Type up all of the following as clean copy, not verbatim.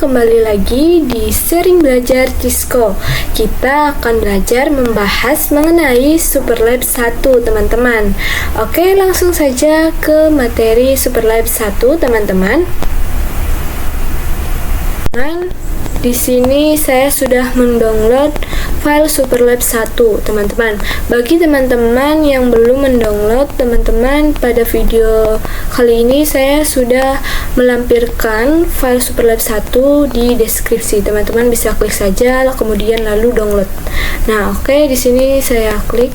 kembali lagi di Sharing Belajar Cisco. Kita akan belajar membahas mengenai Superlab 1, teman-teman. Oke, langsung saja ke materi Superlab 1, teman-teman. Di sini saya sudah mendownload file Superlab 1, teman-teman. Bagi teman-teman yang belum mendownload, teman-teman, pada video kali ini saya sudah melampirkan file Superlab 1 di deskripsi. Teman-teman bisa klik saja kemudian lalu download. Nah, oke, di sini saya klik.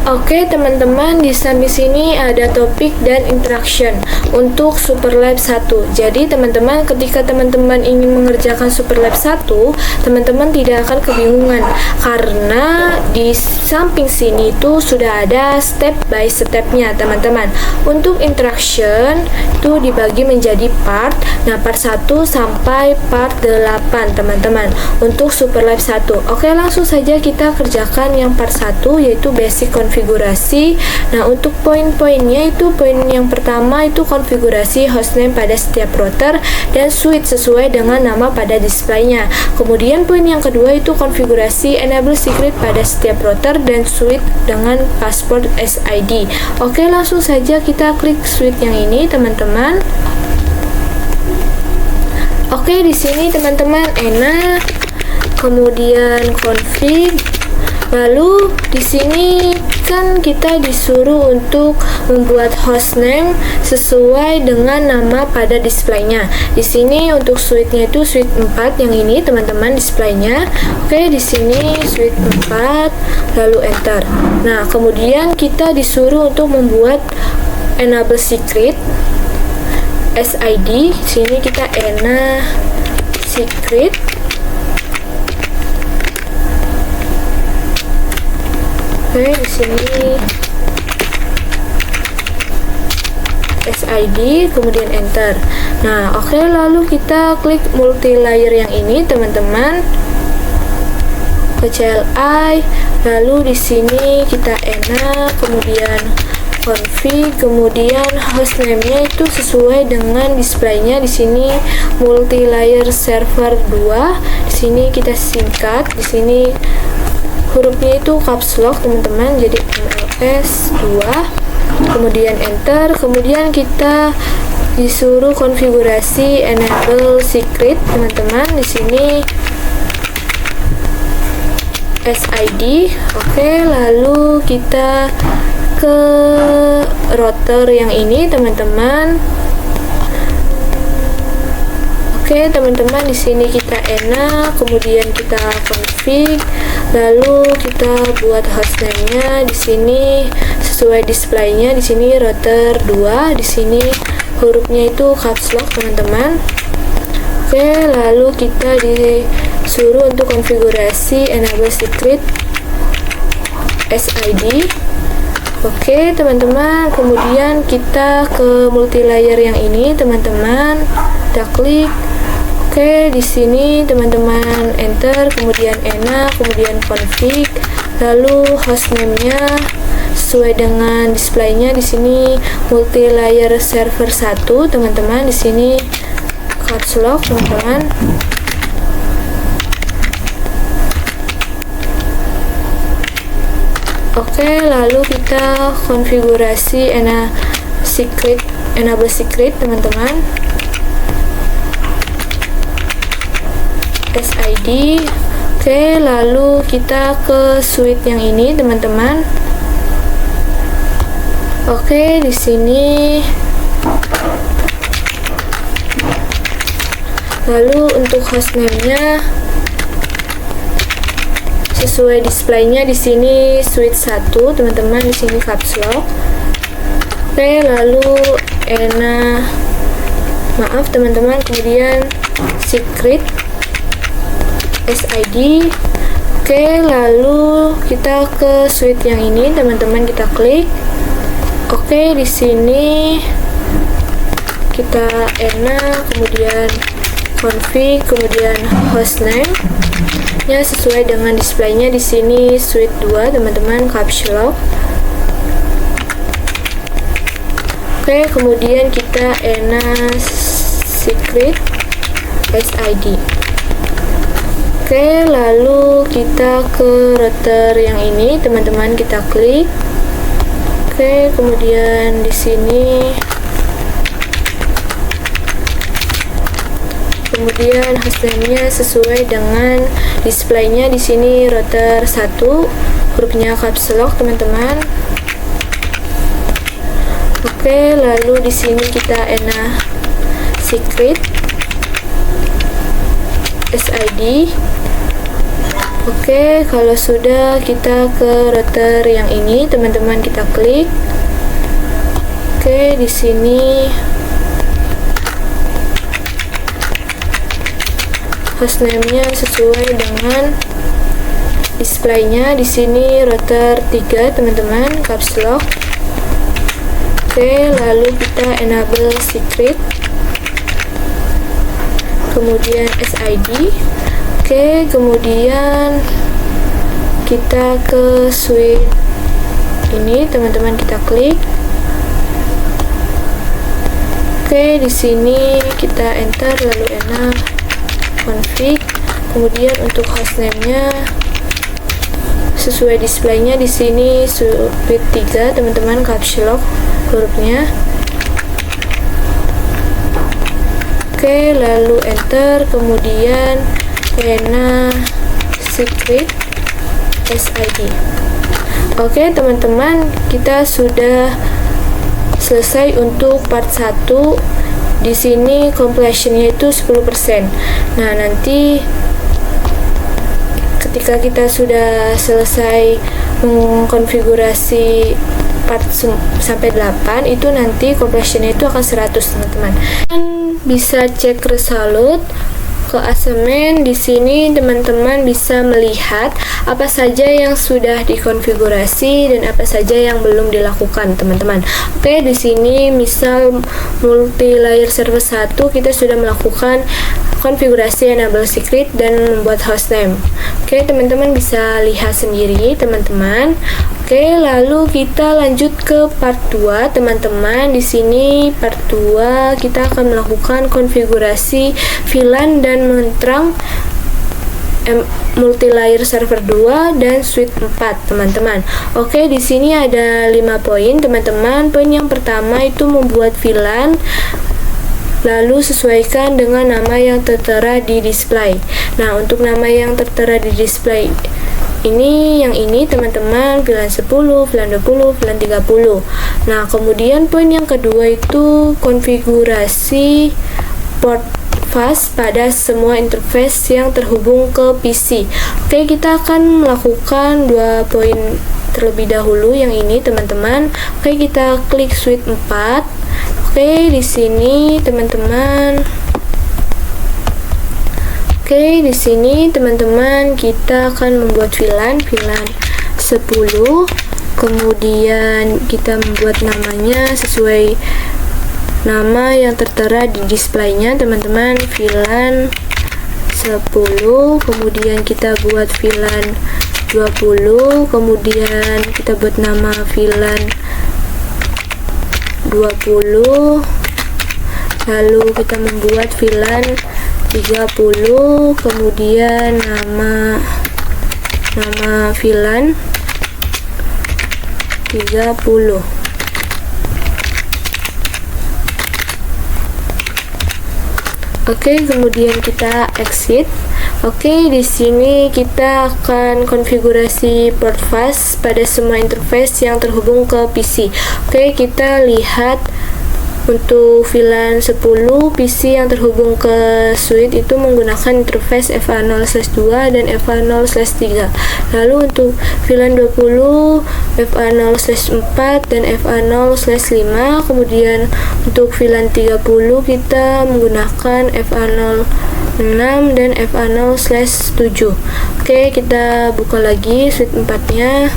Oke, teman-teman, di samping sini ada topik dan interaction untuk Superlab 1. Jadi, teman-teman, ketika teman-teman ingin mengerjakan Superlab 1, teman-teman tidak akan kebingungan karena di samping sini itu sudah ada step by stepnya, teman-teman. Untuk interaction itu dibagi menjadi part. Nah, part 1 sampai part 8, teman-teman, untuk Superlab 1. Oke, langsung saja kita kerjakan yang part 1, yaitu basic konfigurasi. Nah, untuk poin-poinnya itu poin yang pertama itu konfigurasi hostname pada setiap router dan switch sesuai dengan nama pada displaynya. Kemudian poin yang kedua itu konfigurasi enable secret pada setiap router dan switch dengan password SID. Oke, langsung saja kita klik switch yang ini, teman-teman. Oke, di sini teman-teman enak. Kemudian config. Lalu di sini kan kita disuruh untuk membuat hostname sesuai dengan nama pada displaynya. Di sini untuk suite-nya itu suite 4 yang ini, teman-teman, displaynya. Oke, di sini suite 4, lalu enter. Nah, kemudian kita disuruh untuk membuat enable secret SID. Di sini kita enable secret. Oke, di sini SID, kemudian enter. Nah, oke, lalu kita klik multi layer yang ini, teman-teman, ke CLI. Lalu di sini kita enable, kemudian config, kemudian hostname-nya itu sesuai dengan displaynya. Di sini multi layer server 2. Di sini kita singkat, di sini hurufnya itu caps lock, teman-teman, jadi MLS 2, kemudian enter. Kemudian kita disuruh konfigurasi enable secret, teman-teman, di sini SID. Oke, lalu kita ke router yang ini, teman-teman. Oke, teman-teman, di sini kita enable, kemudian kita config, lalu kita buat hostname-nya di sini sesuai displaynya. Di sini router 2, di sini hurufnya itu caps lock, teman-teman. Oke, lalu kita disuruh untuk konfigurasi enable secret SID. Oke, teman-teman, kemudian kita ke multi layer yang ini, teman-teman. Kita klik. Oke, di sini teman-teman enter, kemudian enable, kemudian config, lalu hostname-nya sesuai dengan displaynya. Di sini multi layer server 1, teman-teman. Di sini caps lock, teman-teman. Oke, lalu kita konfigurasi enable secret, teman-teman, SID. Oke, lalu kita ke suite yang ini, teman-teman. Oke, di sini. Lalu untuk hostname-nya sesuai displaynya. Di sini suite 1, teman-teman, di sini caps lock. Oke, lalu maaf, teman-teman, kemudian secret SID. Oke, lalu kita ke suite yang ini, teman-teman, kita klik. Oke, di sini kita enable, kemudian config, kemudian hostname ya sesuai dengan displaynya. Di sini suite 2, teman-teman, caps lock. Oke, kemudian kita ENA secret SID. Oke, lalu kita ke router yang ini, teman-teman, kita klik. Oke, kemudian di sini, kemudian hostname-nya sesuai dengan display-nya. Di sini router 1, hurufnya caps lock, teman-teman. Oke, lalu di sini kita ENA secret SID. Oke, kalau sudah, kita ke router yang ini, teman-teman, kita klik. Oke, di sini hostname-nya sesuai dengan display-nya. Di sini router 3, teman-teman, caps lock. Oke, lalu kita enable secret, kemudian SID. Oke, kemudian kita ke suite ini, teman-teman, kita klik. Oke, di sini kita enter, lalu ENA config. Kemudian untuk hostname-nya sesuai display-nya. Di sini suite 3, teman-teman, caps lock hurufnya. Oke, lalu enter, kemudian ENA secret SID. Oke, teman-teman, kita sudah selesai untuk part 1. Di sini completion-nya itu 10%. Nah, nanti ketika kita sudah selesai mengkonfigurasi part sampai 8, itu nanti completion-nya itu akan 100, teman-teman. Dan bisa cek result ke assignment. Di sini teman-teman bisa melihat apa saja yang sudah dikonfigurasi dan apa saja yang belum dilakukan, teman-teman. Oke, di sini misal multi layer server 1 kita sudah melakukan konfigurasi enable secret dan membuat hostname. Oke, teman-teman bisa lihat sendiri, teman-teman. Oke, lalu kita lanjut ke part 2, teman-teman. Di sini part 2 kita akan melakukan konfigurasi VLAN dan menterang multi-layer server 2 dan suite 4, teman-teman. Oke, di sini ada 5 poin, teman-teman. Poin yang pertama itu membuat VLAN, lalu sesuaikan dengan nama yang tertera di display. Nah, untuk nama yang tertera di display ini, yang ini, teman-teman, VLAN 10, VLAN 20, VLAN 30. Nah, kemudian poin yang kedua itu konfigurasi port fast pada semua interface yang terhubung ke PC. Oke, kita akan melakukan 2 poin terlebih dahulu, yang ini, teman-teman. Oke, kita klik suite 4. Oke, di sini, teman-teman. Oke, di sini, teman-teman, kita akan membuat VLAN 10. Kemudian kita membuat namanya sesuai nama yang tertera di display-nya, teman-teman, VLAN 10. Kemudian kita buat VLAN 20. Kemudian kita buat nama VLAN 20. Lalu kita membuat VLAN 30. Kemudian nama VLAN 30. Oke, kemudian kita exit. Oke, di sini kita akan konfigurasi port fast pada semua interface yang terhubung ke PC. Oke, kita lihat untuk VLAN 10 PC yang terhubung ke suite itu menggunakan interface FA0/2 dan FA0/3. Lalu untuk VLAN 20 FA0/4 dan FA0/5. Kemudian untuk VLAN 30 kita menggunakan FA06 dan FA0/7. Oke, kita buka lagi suite 4-nya.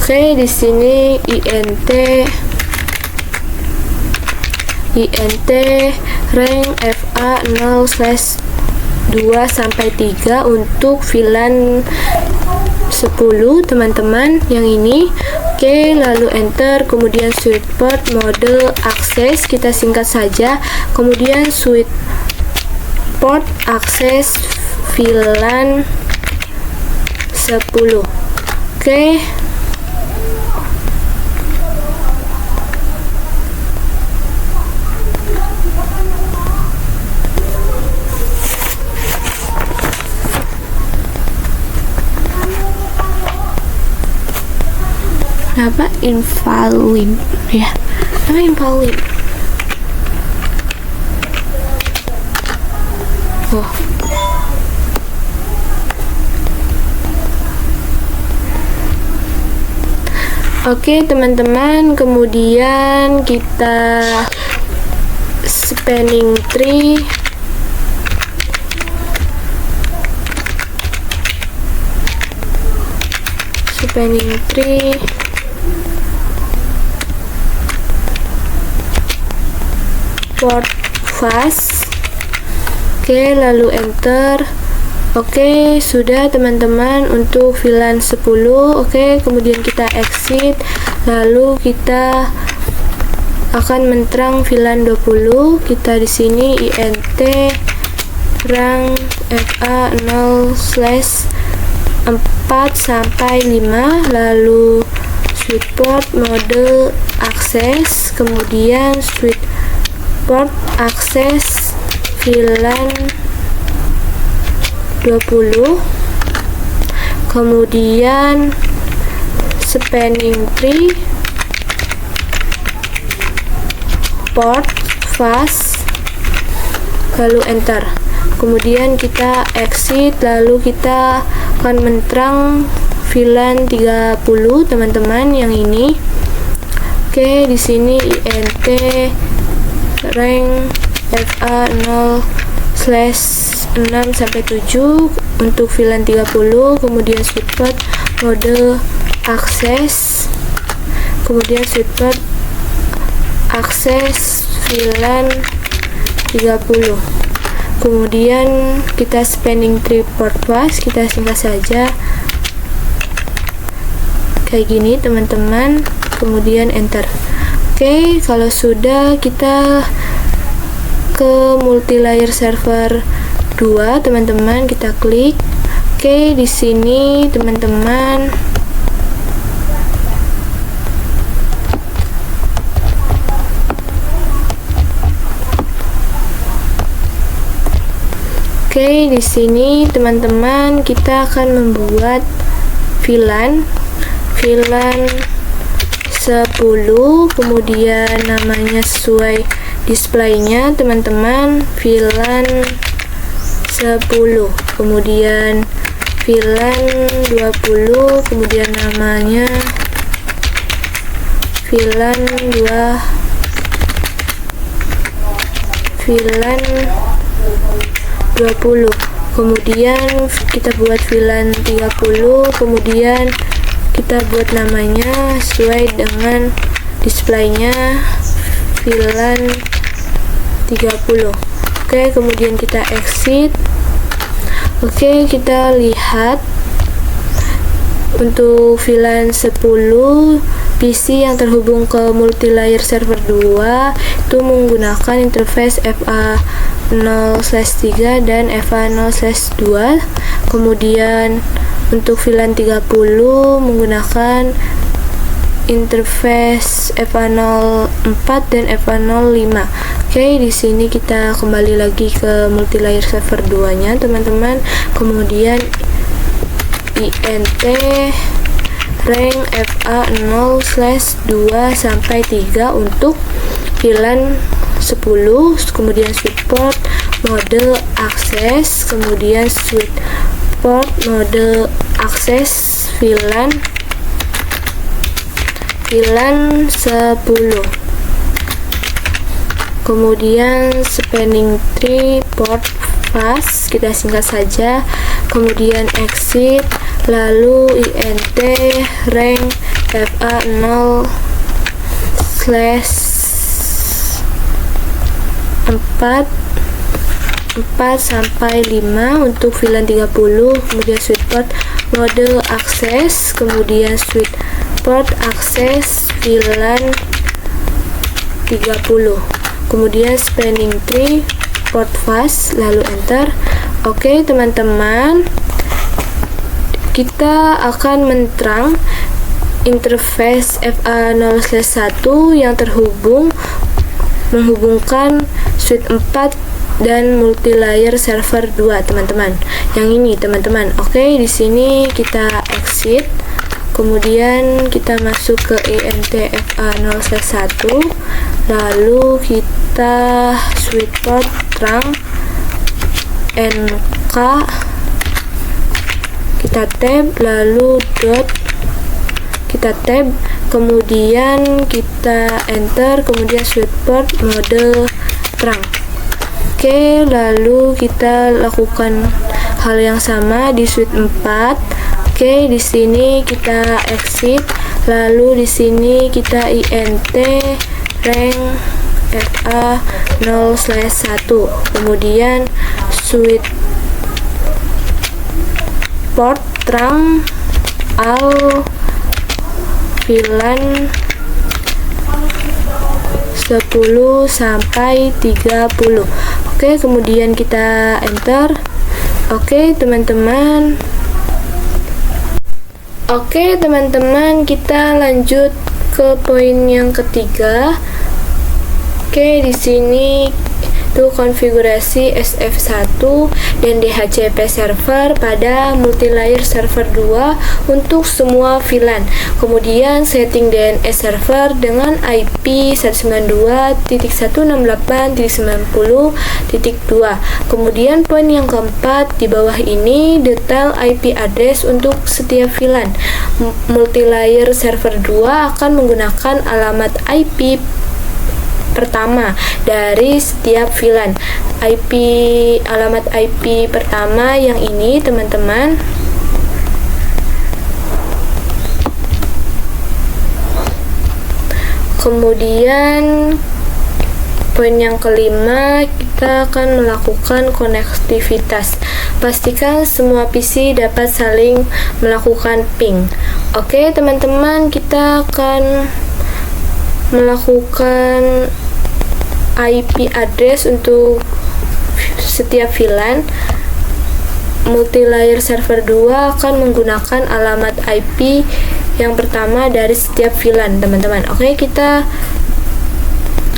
Oke, di sini INT rank FA0/2 sampai 3 untuk VLAN 10, teman-teman, yang ini. Oke, lalu enter, kemudian switch port mode akses, kita singkat saja, kemudian switch port akses VLAN 10. Oke. Kenapa invalid ya? Kenapa invalid? Oh. Oke, teman-teman, kemudian kita spanning tree. Port fast. Oke, lalu enter. Oke, sudah teman-teman untuk VLAN 10. Oke, kemudian kita exit, lalu kita akan menterang VLAN 20. Kita di sini int rang fa 0/4 sampai 5, lalu switch port mode akses, kemudian switch port akses VLAN 20, kemudian spanning tree port fast, lalu enter. Kemudian kita exit, lalu kita akan menterang VLAN 30, teman-teman, yang ini. Oke, di sini int rang fa 0/6 sampai 7 untuk VLAN 30, kemudian switch port mode akses, kemudian switch port akses VLAN 30, kemudian kita spanning tree port fast, kita singkat saja kayak gini, teman-teman, kemudian enter. Oke, kalau sudah, kita ke multi-layer server 2, teman-teman, kita klik. Oke, di sini teman-teman kita akan membuat VLAN 10, kemudian namanya sesuai displaynya, teman-teman, VLAN 10, kemudian VLAN 20, kemudian namanya VLAN 20, kemudian kita buat VLAN 30, kemudian kita buat namanya sesuai dengan displaynya VLAN 30. Oke, kemudian kita exit. Oke, kita lihat untuk VLAN 10 PC yang terhubung ke multi-layer server 2 itu menggunakan interface FA 0/3 dan FA 0/2. Kemudian untuk VLAN 30 menggunakan interface FA04 dan FA05. Oke, di sini kita kembali lagi ke multi-layer server 2-nya, teman-teman. Kemudian int rang fa 0/2 sampai 3 untuk VLAN 10, kemudian switch port mode akses, kemudian switch port mode akses VLAN 10, kemudian spanning tree port fast, kita singkat saja, kemudian exit, lalu int rang fa 0/4 sampai 5 untuk VLAN 30, kemudian switch port mode akses, kemudian switch port akses VLAN 30, kemudian spanning tree port fast, lalu enter. Oke teman-teman, kita akan menterang interface FA0/1 yang menghubungkan suite 4 dan multilayer server 2, teman-teman. Yang ini, teman-teman. Oke, di sini kita exit. Kemudian kita masuk ke INTFA0/1, lalu kita suite port terang NK, kita tab, lalu dot, kita tab, kemudian kita enter, kemudian suite port mode terang. Oke, lalu kita lakukan hal yang sama di suite 4. Oke, di sini kita exit, lalu di sini kita int rank FA0/1, kemudian suite port terang al VLAN 10 sampai 30. Oke, kemudian kita enter. Oke teman-teman, kita lanjut ke poin yang ketiga. Oke, di sini itu konfigurasi SF1 dan DHCP server pada multilayer server 2 untuk semua VLAN. Kemudian setting DNS server dengan IP 192.168.90.2. Kemudian poin yang keempat di bawah ini detail IP address untuk setiap VLAN. Multilayer server 2 akan menggunakan alamat IP pertama dari setiap VLAN. Alamat IP pertama yang ini, teman-teman. Kemudian poin yang kelima, kita akan melakukan konektivitas. Pastikan semua PC dapat saling melakukan ping. Oke, teman-teman, kita akan melakukan IP address untuk setiap VLAN. Multilayer server 2 akan menggunakan alamat IP yang pertama dari setiap VLAN, teman-teman. Oke, kita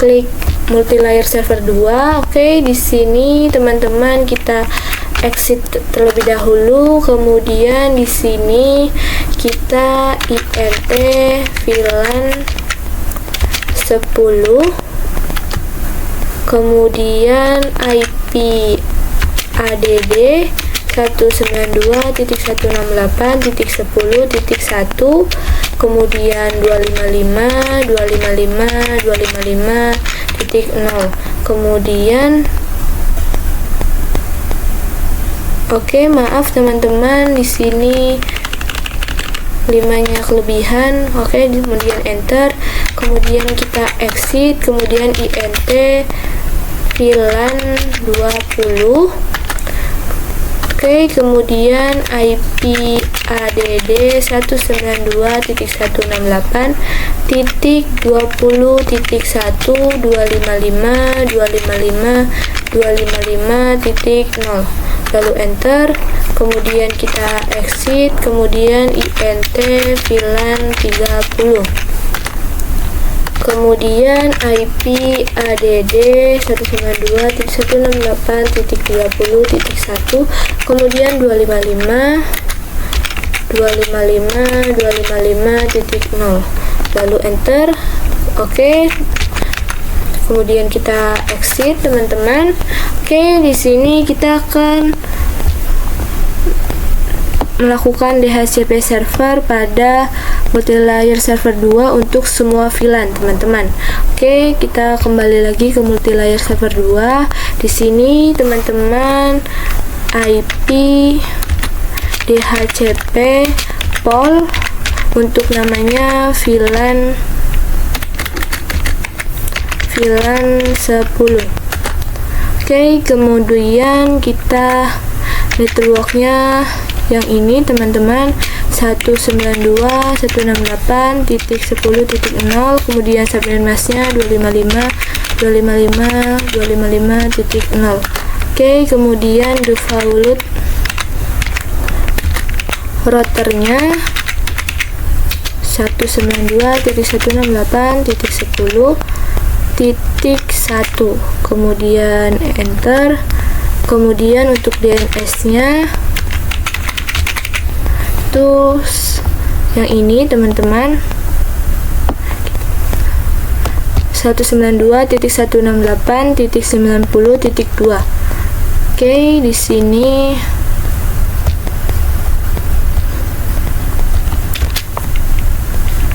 klik multilayer server 2. Oke, di sini teman-teman kita exit terlebih dahulu. Kemudian di sini kita int VLAN 10, kemudian IP add 192.168.10.1, kemudian 255.255.255.0, kemudian maaf teman-teman, di sini 5-nya kelebihan. Kemudian enter, kemudian kita exit, kemudian int VLAN 20. Kemudian IP add 192.168.255.255.255.0, lalu enter, kemudian kita exit, kemudian int VLAN 30. Kemudian IP add 192.168.30.1, kemudian 255.255.0, lalu enter. Kemudian kita exit, teman-teman. Di sini kita akan melakukan DHCP server pada multilayer server 2 untuk semua VLAN, teman-teman. Kita kembali lagi ke multilayer server 2. Di sini teman-teman IP DHCP pool untuk namanya VLAN 10. Kemudian kita networknya Yang ini teman-teman 192.168.10.0, kemudian subnet masknya 255.255.255.0. Oke, kemudian default routernya 192.168.10.1, kemudian enter. Kemudian untuk DNS-nya terus yang ini teman-teman 192.168.90.2. Oke, di sini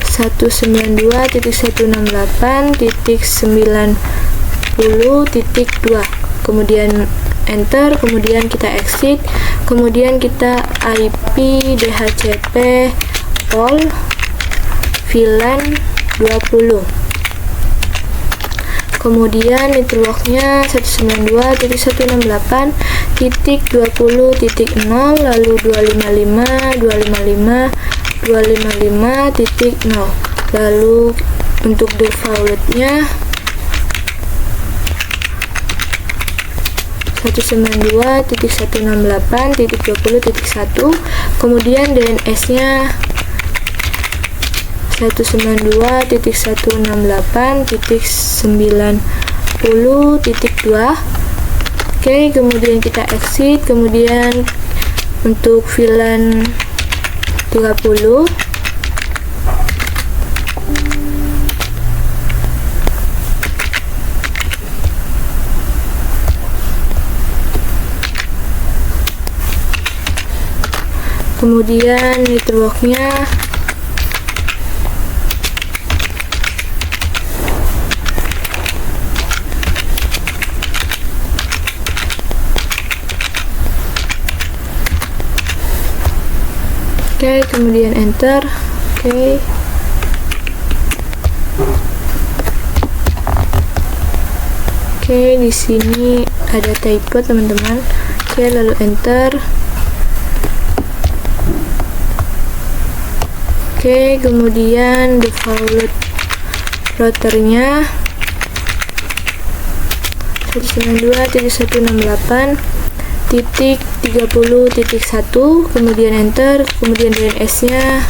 satu 192.168.90.2, kemudian enter, kemudian kita exit, kemudian kita IP DHCP all VLAN 20, kemudian networknya 192.168.20.0, lalu 255.255.255.0, lalu untuk defaultnya 192.168.20.1, kemudian DNS-nya 192.168.90.2. Oke, kemudian kita exit, kemudian untuk VLAN 30, kemudian networknya 'Oke, kemudian enter. Oke, di sini ada typo teman-teman. Oke, lalu enter. Oke, kemudian default routernya 192.168.30.1, kemudian enter, kemudian DNS-nya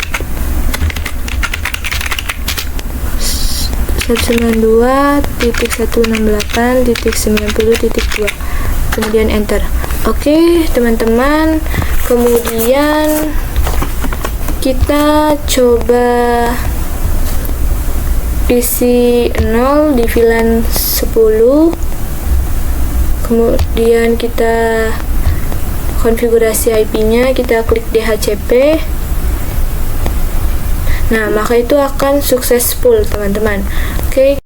192.168.90.2, kemudian enter. Oke, teman-teman, kemudian kita coba isi 0 di VLAN 10, kemudian kita konfigurasi IP-nya, kita klik DHCP. Nah, maka itu akan successful, teman-teman. Oke.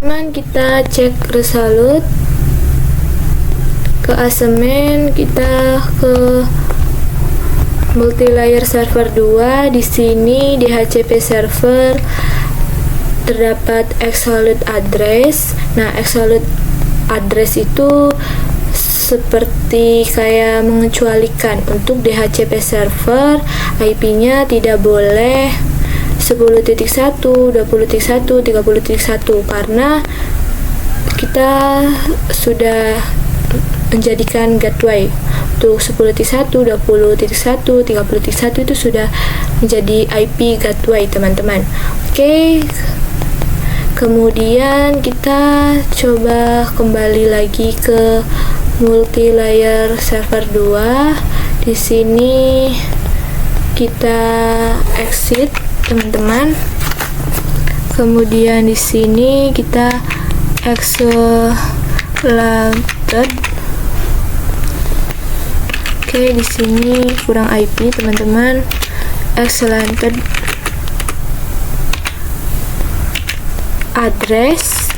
Teman, kita cek Resolute, ke Asemen, kita ke Multilayer Server 2. Di sini di HCP server terdapat Absolute Address. Nah, Absolute Address itu seperti kayak mengecualikan untuk DHCP server IP-nya tidak boleh 10.1, 20.1, 30.1 karena kita sudah menjadikan gateway untuk 10.1, 20.1, 30.1 itu sudah menjadi IP gateway, teman-teman. Oke. Kemudian kita coba kembali lagi ke Multilayer Server 2. Di sini kita exit, teman-teman. Kemudian di sini kita executed. Oke, di sini kurang IP, teman-teman. Executed address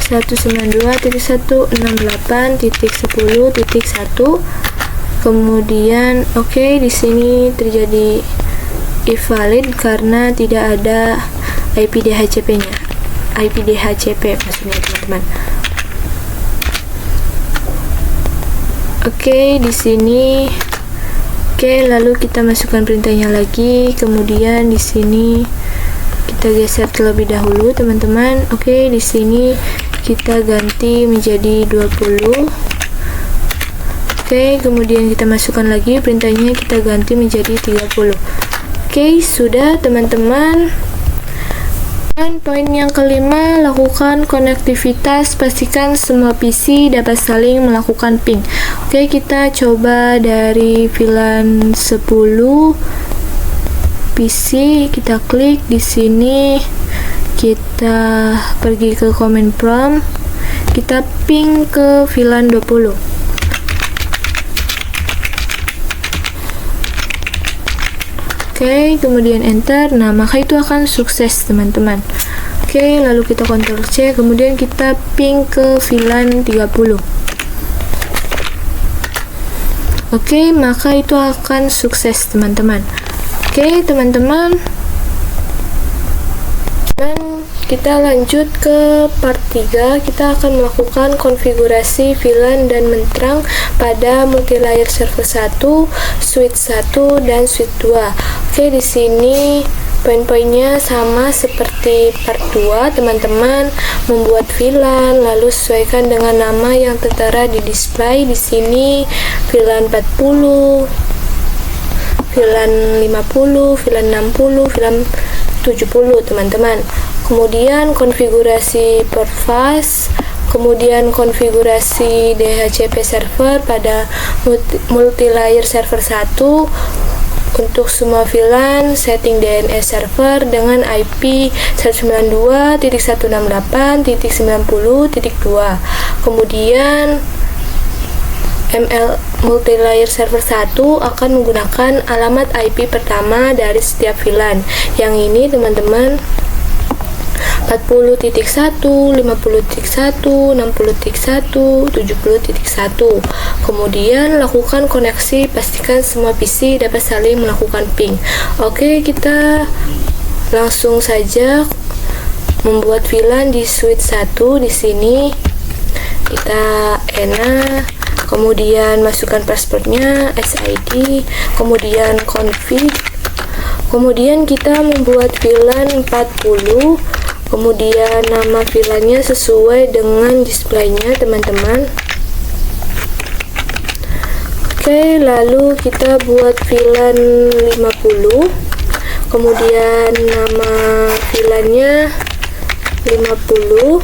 192.168.10.1. Kemudian di sini terjadi invalid karena tidak ada IP DHCP-nya. IP DHCP maksudnya, teman-teman. Di sini lalu kita masukkan perintahnya lagi. Kemudian di sini kita geser terlebih dahulu, teman-teman. Di sini kita ganti menjadi 20. Kemudian kita masukkan lagi perintahnya, kita ganti menjadi 30. Sudah, teman-teman. Dan poin yang kelima, lakukan konektivitas, pastikan semua PC dapat saling melakukan ping. Kita coba dari VLAN 10 PC, kita klik di sini, kita pergi ke command prompt, kita ping ke VLAN 20. Kemudian enter. Nah, maka itu akan sukses, teman-teman. Lalu kita Ctrl C, kemudian kita ping ke VLAN 30. Maka itu akan sukses, teman-teman. Teman-teman. Dan kita lanjut ke part 3. Kita akan melakukan konfigurasi VLAN dan menterang pada Multilayer Server 1, Suite 1, dan Suite 2. Di sini poin-poinnya sama seperti part 2, teman-teman. Membuat VLAN, lalu sesuaikan dengan nama yang tertera di display. Di sini VLAN 40, VLAN 50, VLAN 60, VLAN 70, teman-teman. Kemudian konfigurasi port fast, kemudian konfigurasi DHCP server pada Multilayer Server 1 untuk semua VLAN, setting DNS server dengan IP 192.168.90.2. Kemudian Multilayer Server 1 akan menggunakan alamat IP pertama dari setiap VLAN. Yang ini, teman-teman, 40.1, 50.1, 60.1, 70.1. Kemudian lakukan koneksi, pastikan semua PC dapat saling melakukan ping. Kita langsung saja membuat VLAN di Suite 1. Di sini kita enak, kemudian masukkan passwordnya, SID, kemudian config, kemudian kita membuat VLAN 40. Kemudian nama VLAN-nya sesuai dengan displaynya, teman-teman. Lalu kita buat VLAN 50. Kemudian nama VLAN-nya 50.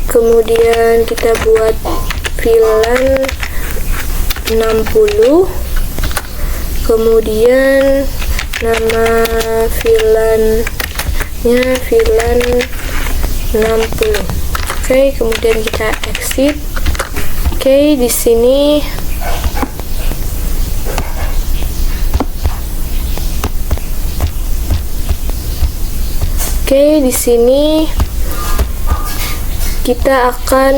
Kemudian kita buat VLAN 60. Kemudian nama VLAN VLAN 60. Kemudian kita exit. Di sini Oke, di sini kita akan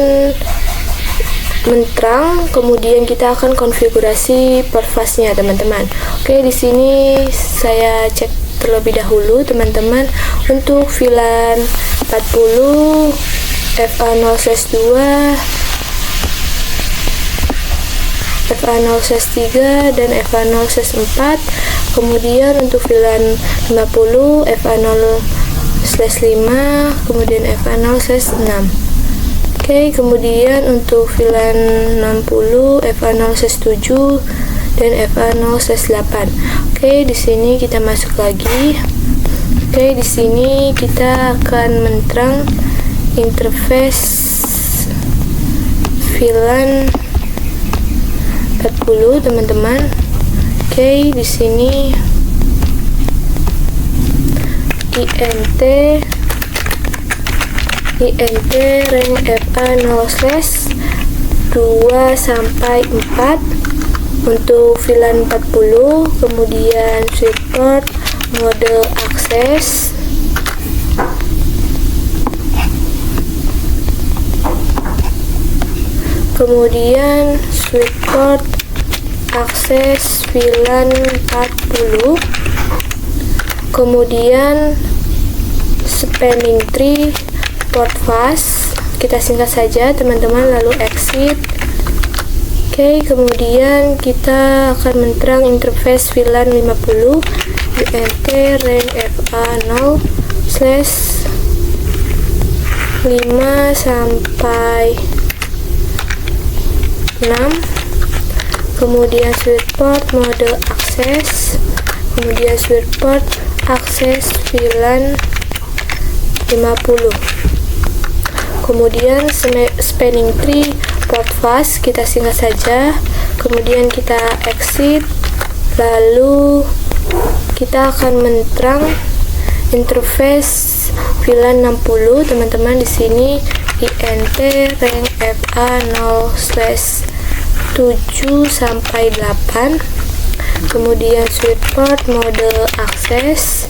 menterang, kemudian kita akan konfigurasi pervasnya, teman-teman. Oke, di sini saya cek terlebih dahulu, teman-teman, untuk VLAN 40 FA0/2, FA0/3 dan FA0/4. Kemudian untuk VLAN 50 FA0/5, kemudian FA0/6. Oke, kemudian untuk VLAN 60 FA0/7 dan FA0/8. Oke, di sini kita masuk lagi. Oke, di sini kita akan menterang interface VLAN 40, teman-teman. Oke, di sini INT rank FA0/2 sampai 4 untuk VLAN 40, kemudian switch port mode akses, kemudian switch port akses VLAN 40, kemudian spanning tree port fast, kita singkat saja, teman-teman, lalu exit. Oke, kemudian kita akan menterang interface VLAN 50 INT rank FA0/5 sampai 6, kemudian switch port mode akses, kemudian switch port akses VLAN 50, kemudian spanning tree port fast, kita singkat saja, kemudian kita exit, lalu kita akan menterang interface VLAN 60, teman-teman. Di sini INT rank FA0/7 sampai 8, kemudian switch port mode akses,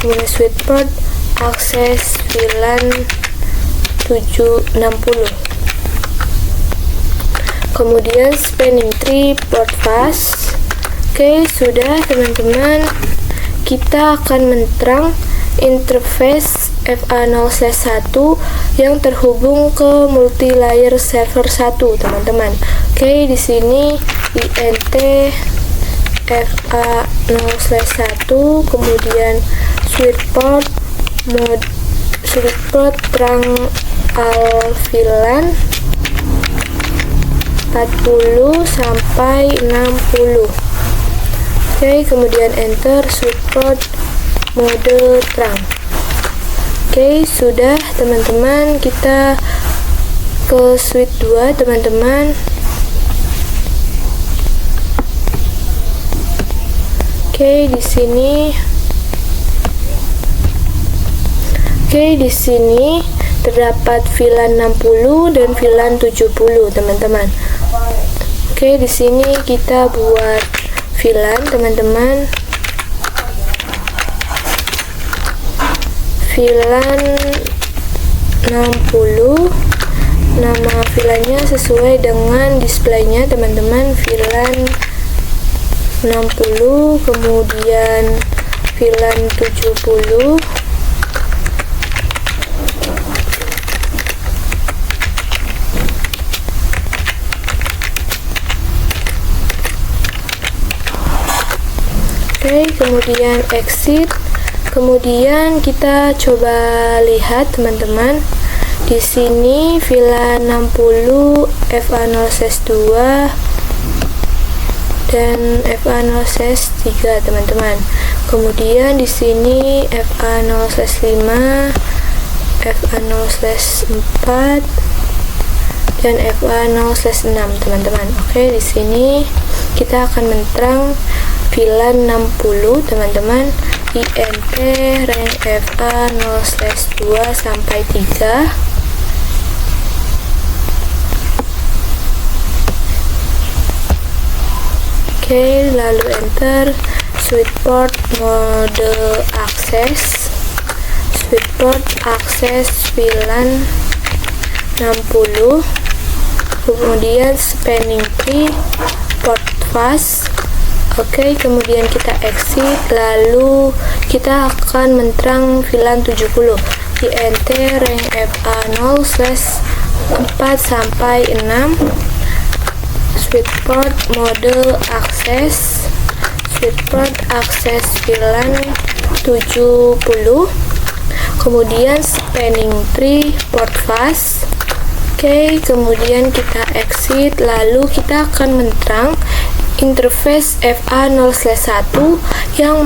kemudian switch port akses VLAN 760, kemudian spanning tree port fast. Oke, sudah, teman-teman. Kita akan menterang interface FA0/1 yang terhubung ke multi layer server 1, teman-teman. Oke, di sini INT FA0/1, kemudian switch port terang al VLAN 40 sampai 60. Oke, kemudian enter switch port mode terang. Oke, sudah, teman-teman. Kita ke switch 2, teman-teman. Oke, di sini terdapat VLAN 60 dan VLAN 70, teman-teman. Oke, di sini kita buat VLAN, teman-teman. VLAN 60, nama VLAN-nya sesuai dengan displaynya, teman-teman. VLAN 60, kemudian VLAN 70, oke, kemudian exit. Kemudian kita coba lihat, teman-teman. Di sini VLAN 60 FA0/2 dan FA0/3, teman-teman. Kemudian di sini FA0/5, FA0/4 dan FA0/6, teman-teman. Oke, di sini kita akan menterang VLAN 60, teman-teman. INT rank FA0/2 sampai 3. Oke, lalu enter switch port mode akses, switchport akses VLAN 60, kemudian spanning tree port fast. Oke, kemudian kita exit, lalu kita akan menterang VLAN 70 int rank fa0/4 sampai 6, switchport mode akses, switchport akses VLAN 70, kemudian spanning tree port fast. Oke, kemudian kita exit, lalu kita akan menterang interface FA0/1 yang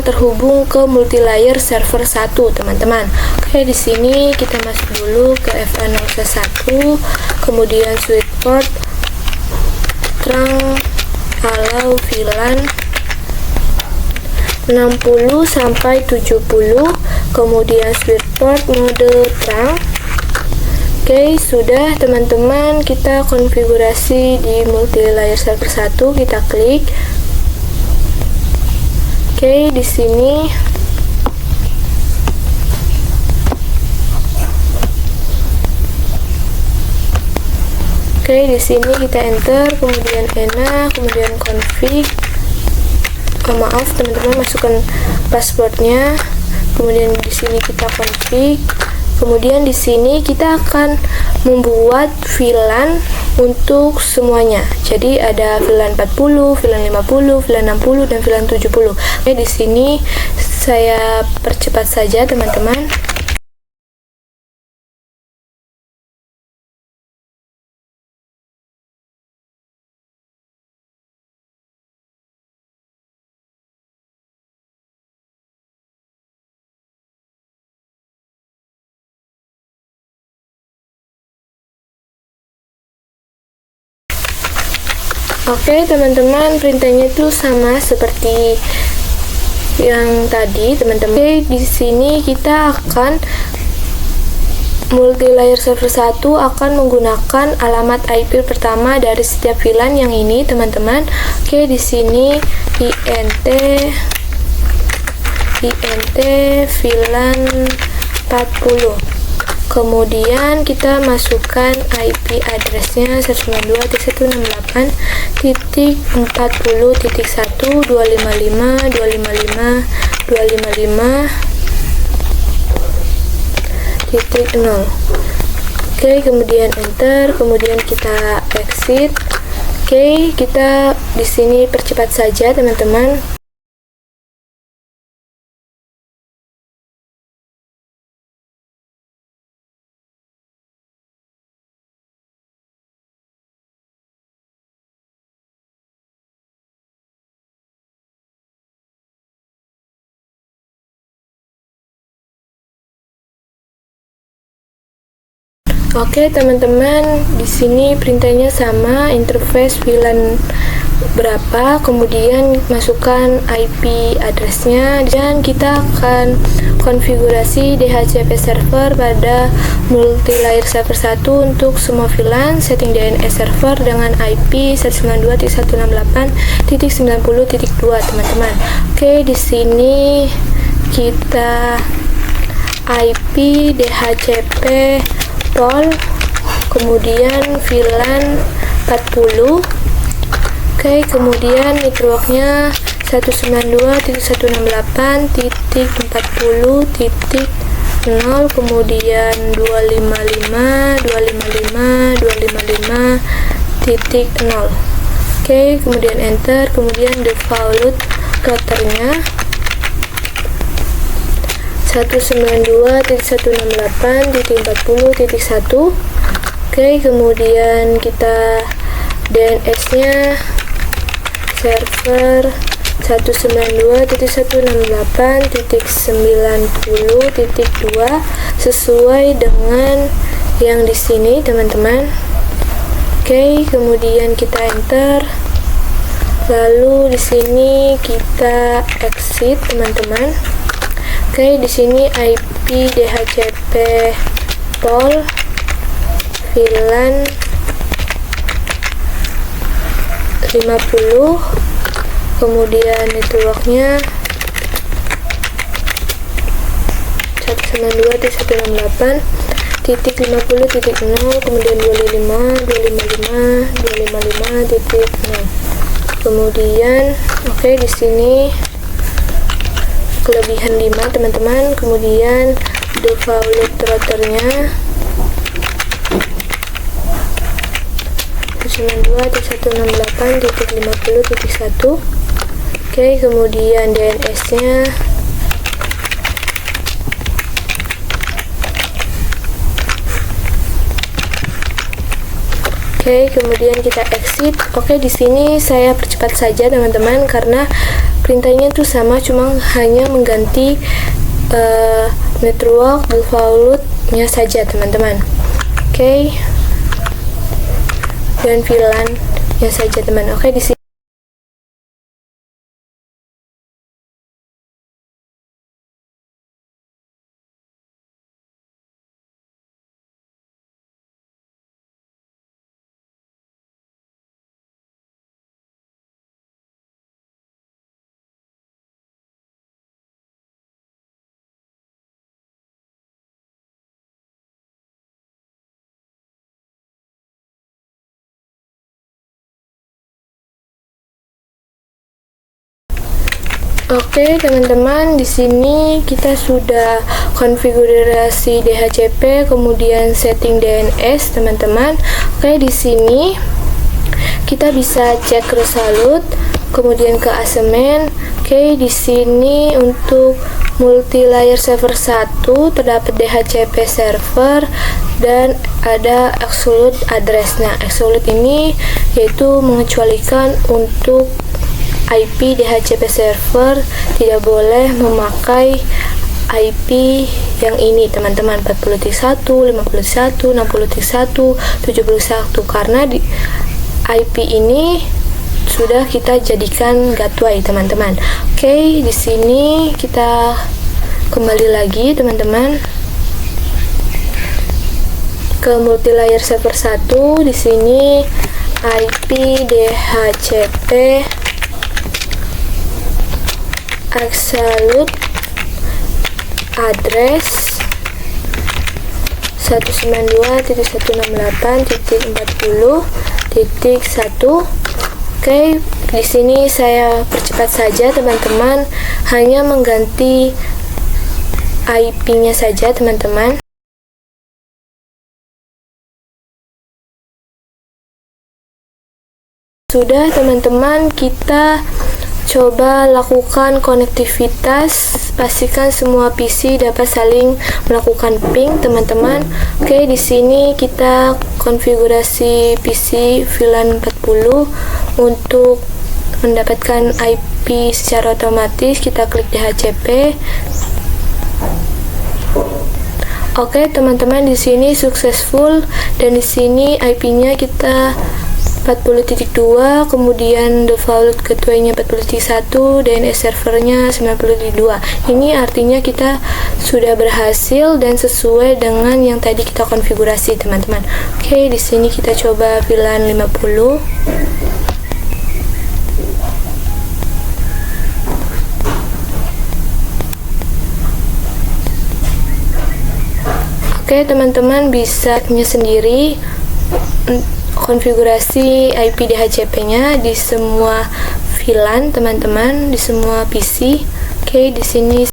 terhubung ke multilayer server 1, teman-teman. Oke, di sini kita masuk dulu ke FA0/1, kemudian switchport terang allow VLAN 60 sampai 70, kemudian switchport mode terang. Oke, sudah teman-teman, kita konfigurasi di multilayer server 1, kita klik. Oke, di sini kita enter, kemudian enak, kemudian config. Maaf teman-teman, masukkan passwordnya, kemudian di sini kita config. Kemudian di sini kita akan membuat VLAN untuk semuanya. Jadi ada VLAN 40, VLAN 50, VLAN 60 dan VLAN 70. Oke, di sini saya percepat saja teman-teman. Oke teman-teman, perintahnya itu sama seperti yang tadi teman-teman. Oke, di sini kita akan multilayer server 1 akan menggunakan alamat IP pertama dari setiap VLAN yang ini teman-teman. Oke, di sini int VLAN 40. Kemudian kita masukkan IP addressnya 192.168.255.255.255.0. Oke, kemudian enter, kemudian kita exit. Oke, kita di sini percepat saja teman-teman. Oke teman-teman, di sini perintahnya sama, interface VLAN berapa, kemudian masukkan IP addressnya, dan kita akan konfigurasi DHCP server pada multilayer server 1 untuk semua VLAN, setting DNS server dengan IP 192.168.90.2 teman-teman. Oke, di sini kita IP DHCP pol, kemudian VLAN 40. Oke, kemudian networknya 192.168.40.0, kemudian 255.255.255.0. Oke, kemudian enter, kemudian default routernya 192.168.40.1. Oke, kemudian kita DNS-nya server 192.168.90.2 sesuai dengan yang di sini, teman-teman. Oke, kemudian kita enter. Lalu di sini kita exit, teman-teman. Oke, di sini IP DHCP pol VLAN 50, kemudian networknya 192.168 titik 50 titik 0, kemudian 255 titik 0. Kemudian di sini kelebihan 5 teman-teman, kemudian default routernya 192.168.50.1. Kemudian DNS nya kemudian kita exit. Di sini saya percepat saja teman-teman karena perintahnya itu sama, cuma hanya mengganti network default-nya saja teman-teman. Dan VLAN-nya saja teman. Di sini teman-teman, di sini kita sudah konfigurasi DHCP, kemudian setting DNS teman-teman. Di sini kita bisa cek resolute, kemudian ke asemen. Di sini untuk multi layer server 1 terdapat DHCP server dan ada absolute address. Nah, absolute ini yaitu mengecualikan untuk IP DHCP server tidak boleh memakai IP yang ini teman-teman, 40.1, 50.1, 60.1, 71, karena di IP ini sudah kita jadikan gateway teman-teman. Di sini kita kembali lagi teman-teman ke multi layer server 1. Di sini IP DHCP absolute address 192.168.40.1. Di sini saya percepat saja teman-teman, hanya mengganti IP-nya saja teman-teman. Sudah teman-teman, kita coba lakukan konektivitas, pastikan semua PC dapat saling melakukan ping teman-teman. Di sini kita konfigurasi PC VLAN 40 untuk mendapatkan IP secara otomatis. Kita klik DHCP. Teman-teman, di sini successful dan di sini IP-nya kita 40.2, kemudian default gateway-nya 40.1, DNS servernya 90.2. Ini artinya kita sudah berhasil dan sesuai dengan yang tadi kita konfigurasi teman-teman. Di sini kita coba VLAN 50. Teman-teman bisa punya sendiri konfigurasi IP DHCP-nya di semua VLAN teman-teman, di semua PC. Di sini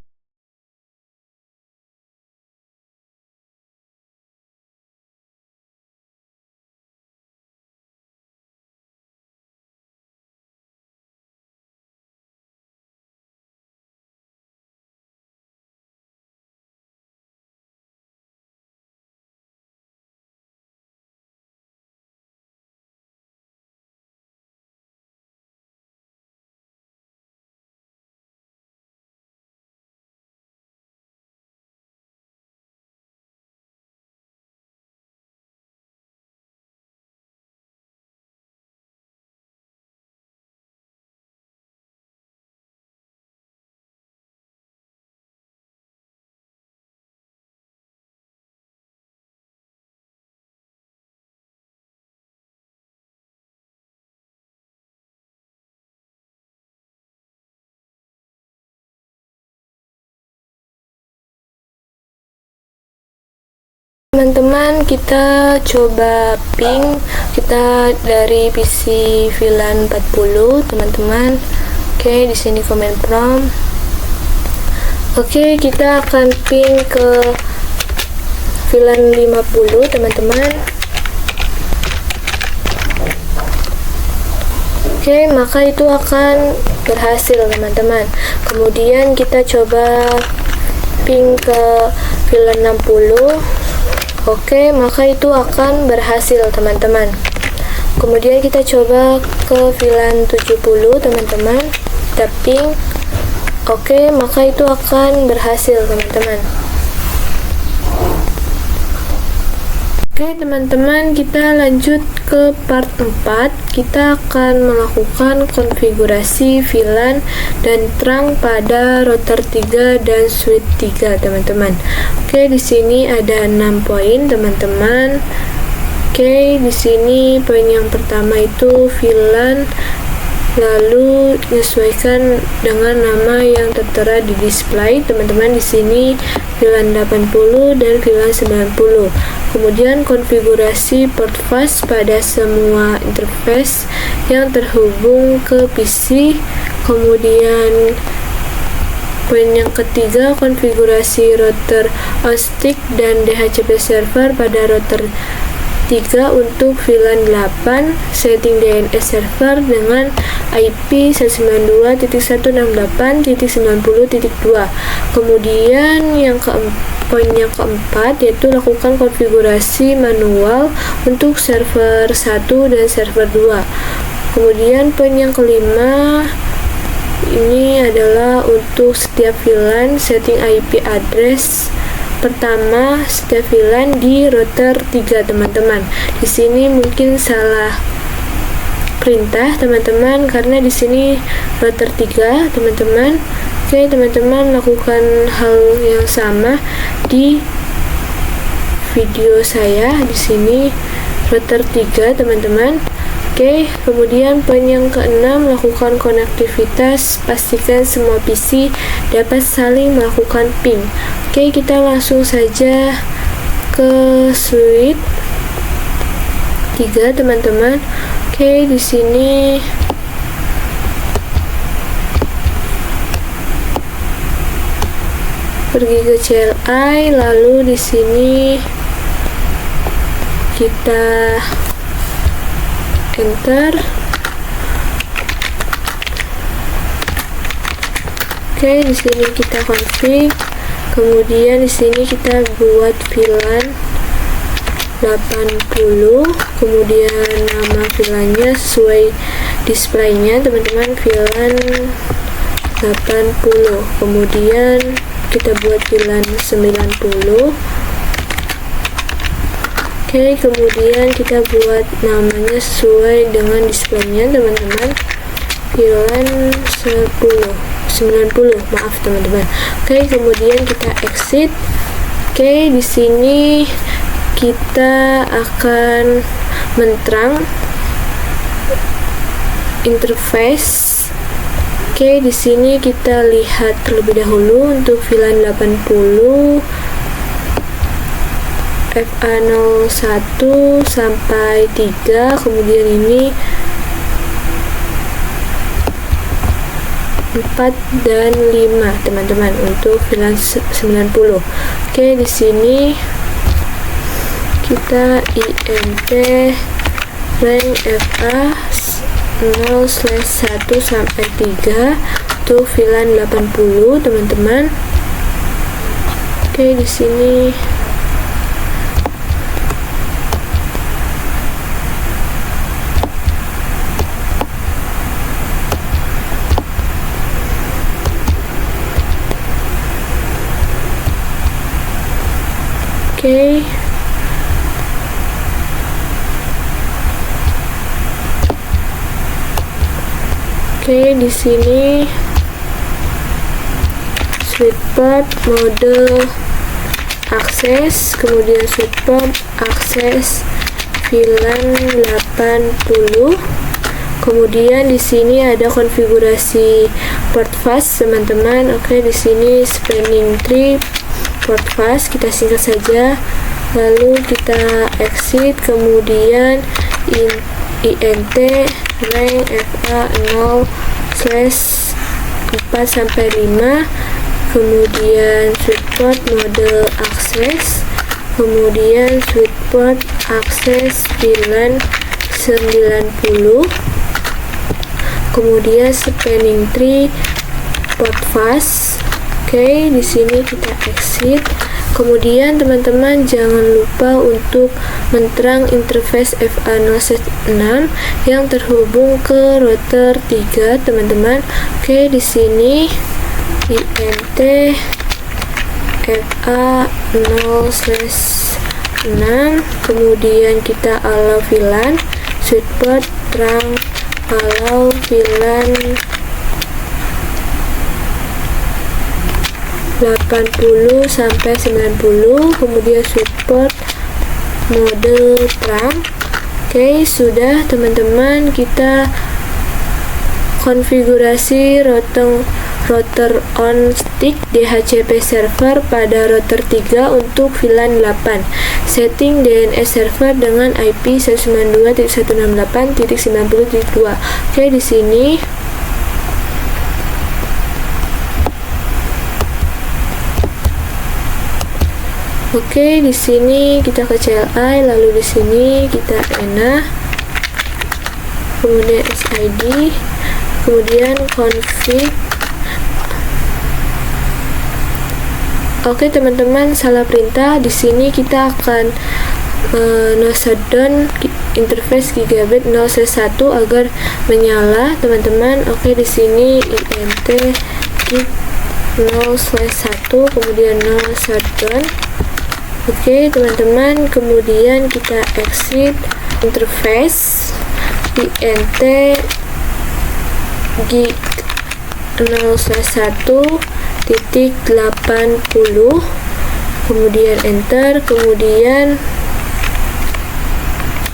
Teman-teman, kita coba ping kita dari PC VLAN 40, teman-teman. Oke, di sini command prompt. Oke, kita akan ping ke VLAN 50, teman-teman. Oke, maka itu akan berhasil, teman-teman. Kemudian kita coba ping ke VLAN 60. Oke, maka itu akan berhasil, teman-teman. Kemudian kita coba ke VLAN 70, teman-teman. Kita ping. Oke, maka itu akan berhasil, teman-teman. Oke, teman-teman, kita lanjut ke part 4. Kita akan melakukan konfigurasi VLAN dan terang pada router 3 dan switch 3, teman-teman. Oke, di sini ada 6 poin, teman-teman. Oke, di sini poin yang pertama itu VLAN, lalu menyesuaikan dengan nama yang tertera di display, teman-teman. Di sini VLAN 80 dan VLAN 90. Kemudian konfigurasi port fast pada semua interface yang terhubung ke PC. Kemudian poin yang ketiga, konfigurasi router on stick dan DHCP server pada router 3 untuk VLAN 8, setting DNS server dengan IP 192.168.90.2. Kemudian poin yang keempat yaitu lakukan konfigurasi manual untuk server 1 dan server 2. Kemudian poin yang kelima ini adalah untuk setiap VLAN setting IP address pertama setiap VLAN di router 3, teman-teman. Di sini mungkin salah perintah, teman-teman, karena di sini router 3, teman-teman. Oke, teman-teman, lakukan hal yang sama di video saya. Di sini router 3, teman-teman. Oke, kemudian poin yang keenam, lakukan konektivitas, pastikan semua PC dapat saling melakukan ping. Oke, kita langsung saja ke switch 3, teman-teman. Oke, di sini pergi ke CLI, lalu di sini kita enter. Oke, di sini kita config. Kemudian di sini kita buat VLAN 80. Kemudian nama VLAN-nya sesuai displaynya, teman-teman, VLAN 80. Kemudian kita buat VLAN 90. Oke, kemudian kita buat namanya sesuai dengan displaynya, teman-teman, VLAN 90, maaf, teman-teman. Oke, kemudian kita exit. Oke, di sini kita akan menterang interface. Oke, di sini kita lihat terlebih dahulu untuk VLAN 80 FA01 sampai 3, kemudian ini 4 dan 5, teman-teman, untuk VLAN 90. Oke, di sini kita int rank FA 0/1 sampai 3 untuk VLAN 80, teman-teman. Oke, di sini Oke, di sini switch port mode akses, kemudian switch port akses VLAN 80. Kemudian di sini ada konfigurasi port fast, teman-teman. Oke, di sini spanning tree portfas, kita singkat saja, lalu kita exit, kemudian int rank fa 0/4-5, kemudian switchport mode akses, kemudian switchport akses VLAN 90, kemudian spanning tree portfaz. Oke, di sini kita exit. Kemudian teman-teman jangan lupa untuk menterang interface FA0/6 yang terhubung ke router 3, teman-teman. Oke, di sini int FA0/6, kemudian kita allow VLAN switchport terang allow VLAN 80-90, kemudian switchport mode terang. Oke, sudah teman-teman, kita konfigurasi router on stick DHCP server pada router 3 untuk VLAN 8. Setting DNS server dengan IP 192.168.90.2. Oke, di sini Oke, di sini kita ke CLI, lalu di sini kita ENA, kemudian SID, kemudian config. Oke, teman-teman, salah perintah. Di sini kita akan no shutdown interface gigabit 0/1 agar menyala, teman-teman. Oke, di sini int gig 0/1, kemudian no shutdown. Oke, teman-teman, kemudian kita exit interface int gig 0/1.80, kemudian enter, kemudian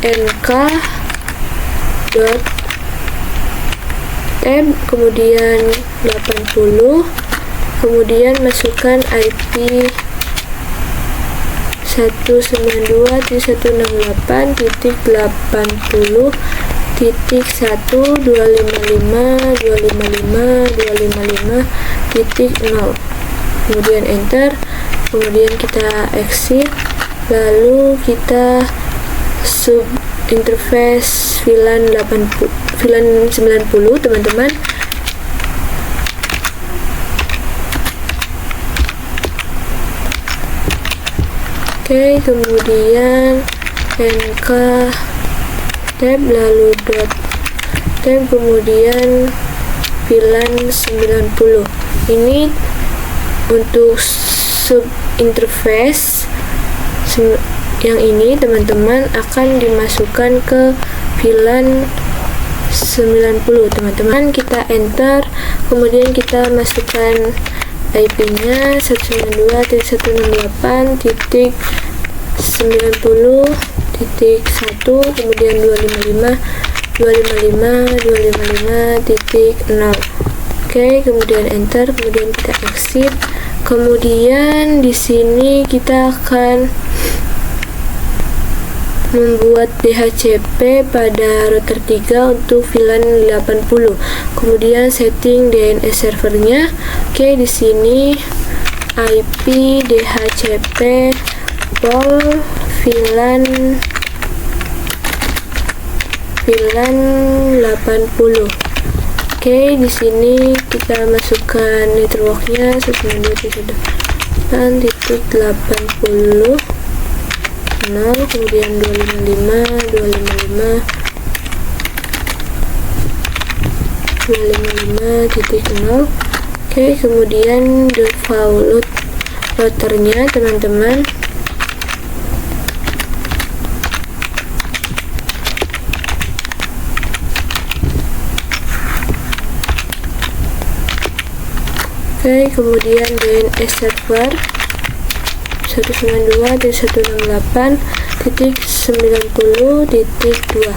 nk.tab, kemudian 80, kemudian masukkan IP 192.168.1.255.255.255.0, kemudian enter, kemudian kita exit, lalu kita sub interface VLAN 90, teman-teman. Oke, kemudian nk tab, lalu tab, kemudian VLAN 90. Ini untuk sub interface yang ini, teman-teman, akan dimasukkan ke VLAN 90, teman-teman. Kita enter, kemudian kita masukkan IP-nya 192.168.90.1, kemudian 255.255.255.0. Oke, kemudian enter, kemudian kita exit. Kemudian di sini kita akan membuat DHCP pada router 3 untuk VLAN 80. Kemudian setting DNS servernya. Oke, di sini IP DHCP pol VLAN 80. Oke, di sini kita masukkan networknya 192.168.80, kemudian 255.255.0. Oke, kemudian default routernya, teman-teman. Oke, kemudian DNS server 192.168.90.2.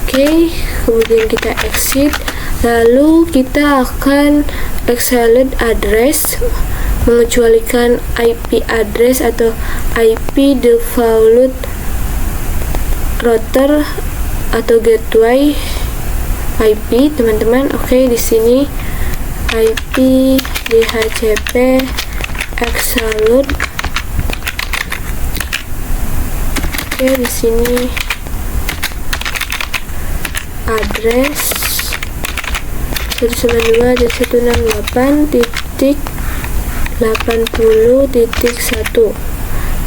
Oke, kemudian kita exit, lalu kita akan exceled address mengecualikan IP address atau IP default router atau gateway IP, teman-teman. Oke, di sini IP DHCP absolute. Oke, di sini address 192.168.80.1.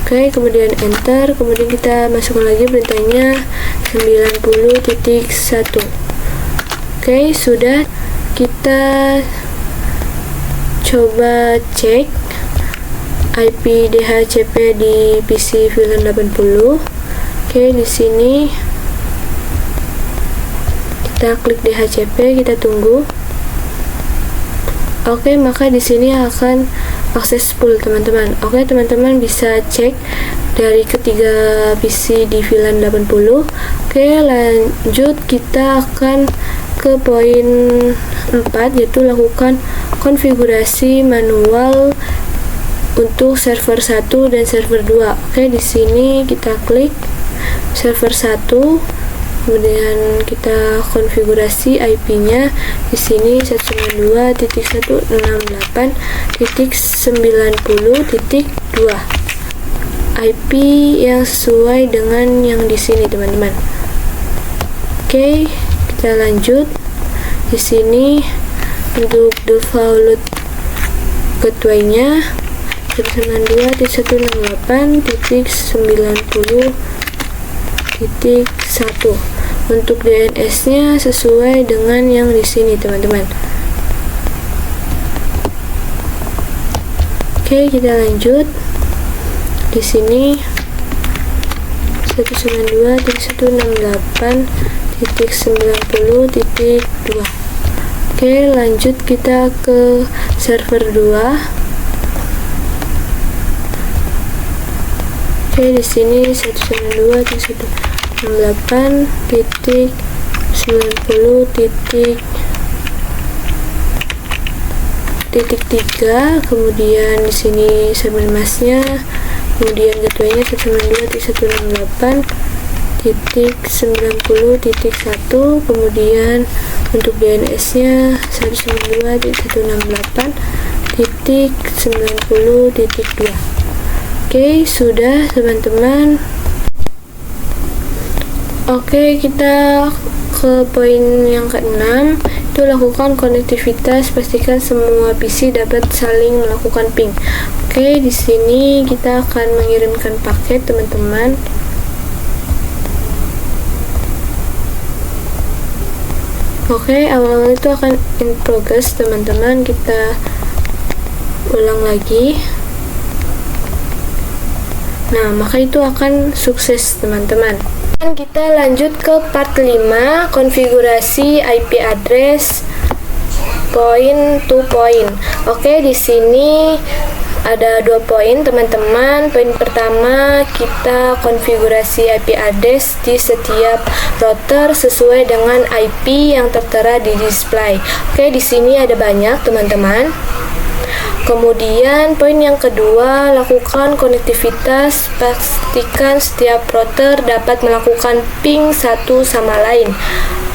Oke, kemudian enter, kemudian kita masukkan lagi perintahnya 90.1. Oke, sudah. Kita coba cek IP DHCP di PC VLAN 80. Oke, di sini kita klik DHCP, kita tunggu. Oke, maka di sini akan successful, teman-teman. Oke, teman-teman bisa cek dari ketiga PC di VLAN 80. Oke, lanjut kita akan ke poin 4, yaitu lakukan konfigurasi manual untuk server 1 dan server 2. Oke, di sini kita klik server 1. Kemudian kita konfigurasi IP-nya di sini 192.168.90.2. IP yang sesuai dengan yang di sini, teman-teman. Oke, kita lanjut. Di sini untuk default gateway-nya 192.168.90.1. Untuk DNS-nya sesuai dengan yang di sini, teman-teman. Oke, kita lanjut. Di sini 192.168.90.2. Oke, lanjut kita ke server 2. Oke, di sini 192.168.90.3, kemudian di sini server masnya, kemudian gateway-nya 192.168.90.1, kemudian untuk DNS-nya 192.168.90.2. Oke, sudah, teman-teman. Oke, kita ke poin yang ke-6, itu lakukan konektivitas, pastikan semua PC dapat saling melakukan ping. Oke, di sini kita akan mengirimkan paket, teman-teman. Oke, awal-awal itu akan in progress, teman-teman. Kita ulang lagi. Nah, maka itu akan sukses, teman-teman. Dan kita lanjut ke part 5, konfigurasi IP address point to point. Oke, di sini ada 2 poin, teman-teman. Poin pertama, kita konfigurasi IP address di setiap router sesuai dengan IP yang tertera di display. Oke, di sini ada banyak, teman-teman. Kemudian poin yang kedua, lakukan konektivitas, pastikan setiap router dapat melakukan ping satu sama lain.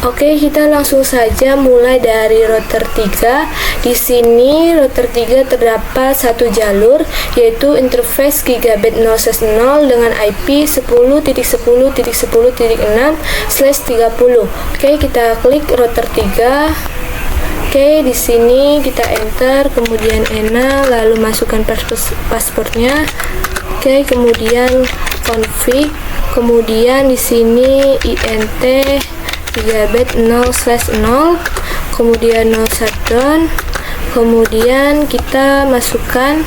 Oke, kita langsung saja mulai dari router 3. Di sini router 3 terdapat satu jalur, yaitu interface gigabit 0/0 dengan IP 10.10.10.6/30. Oke, kita klik router 3. Oke, di sini kita enter, kemudian ENA, lalu masukkan passwordnya. Oke, kemudian config, kemudian di sini INT gigabit 0/0, kemudian 0 shutdown, kemudian kita masukkan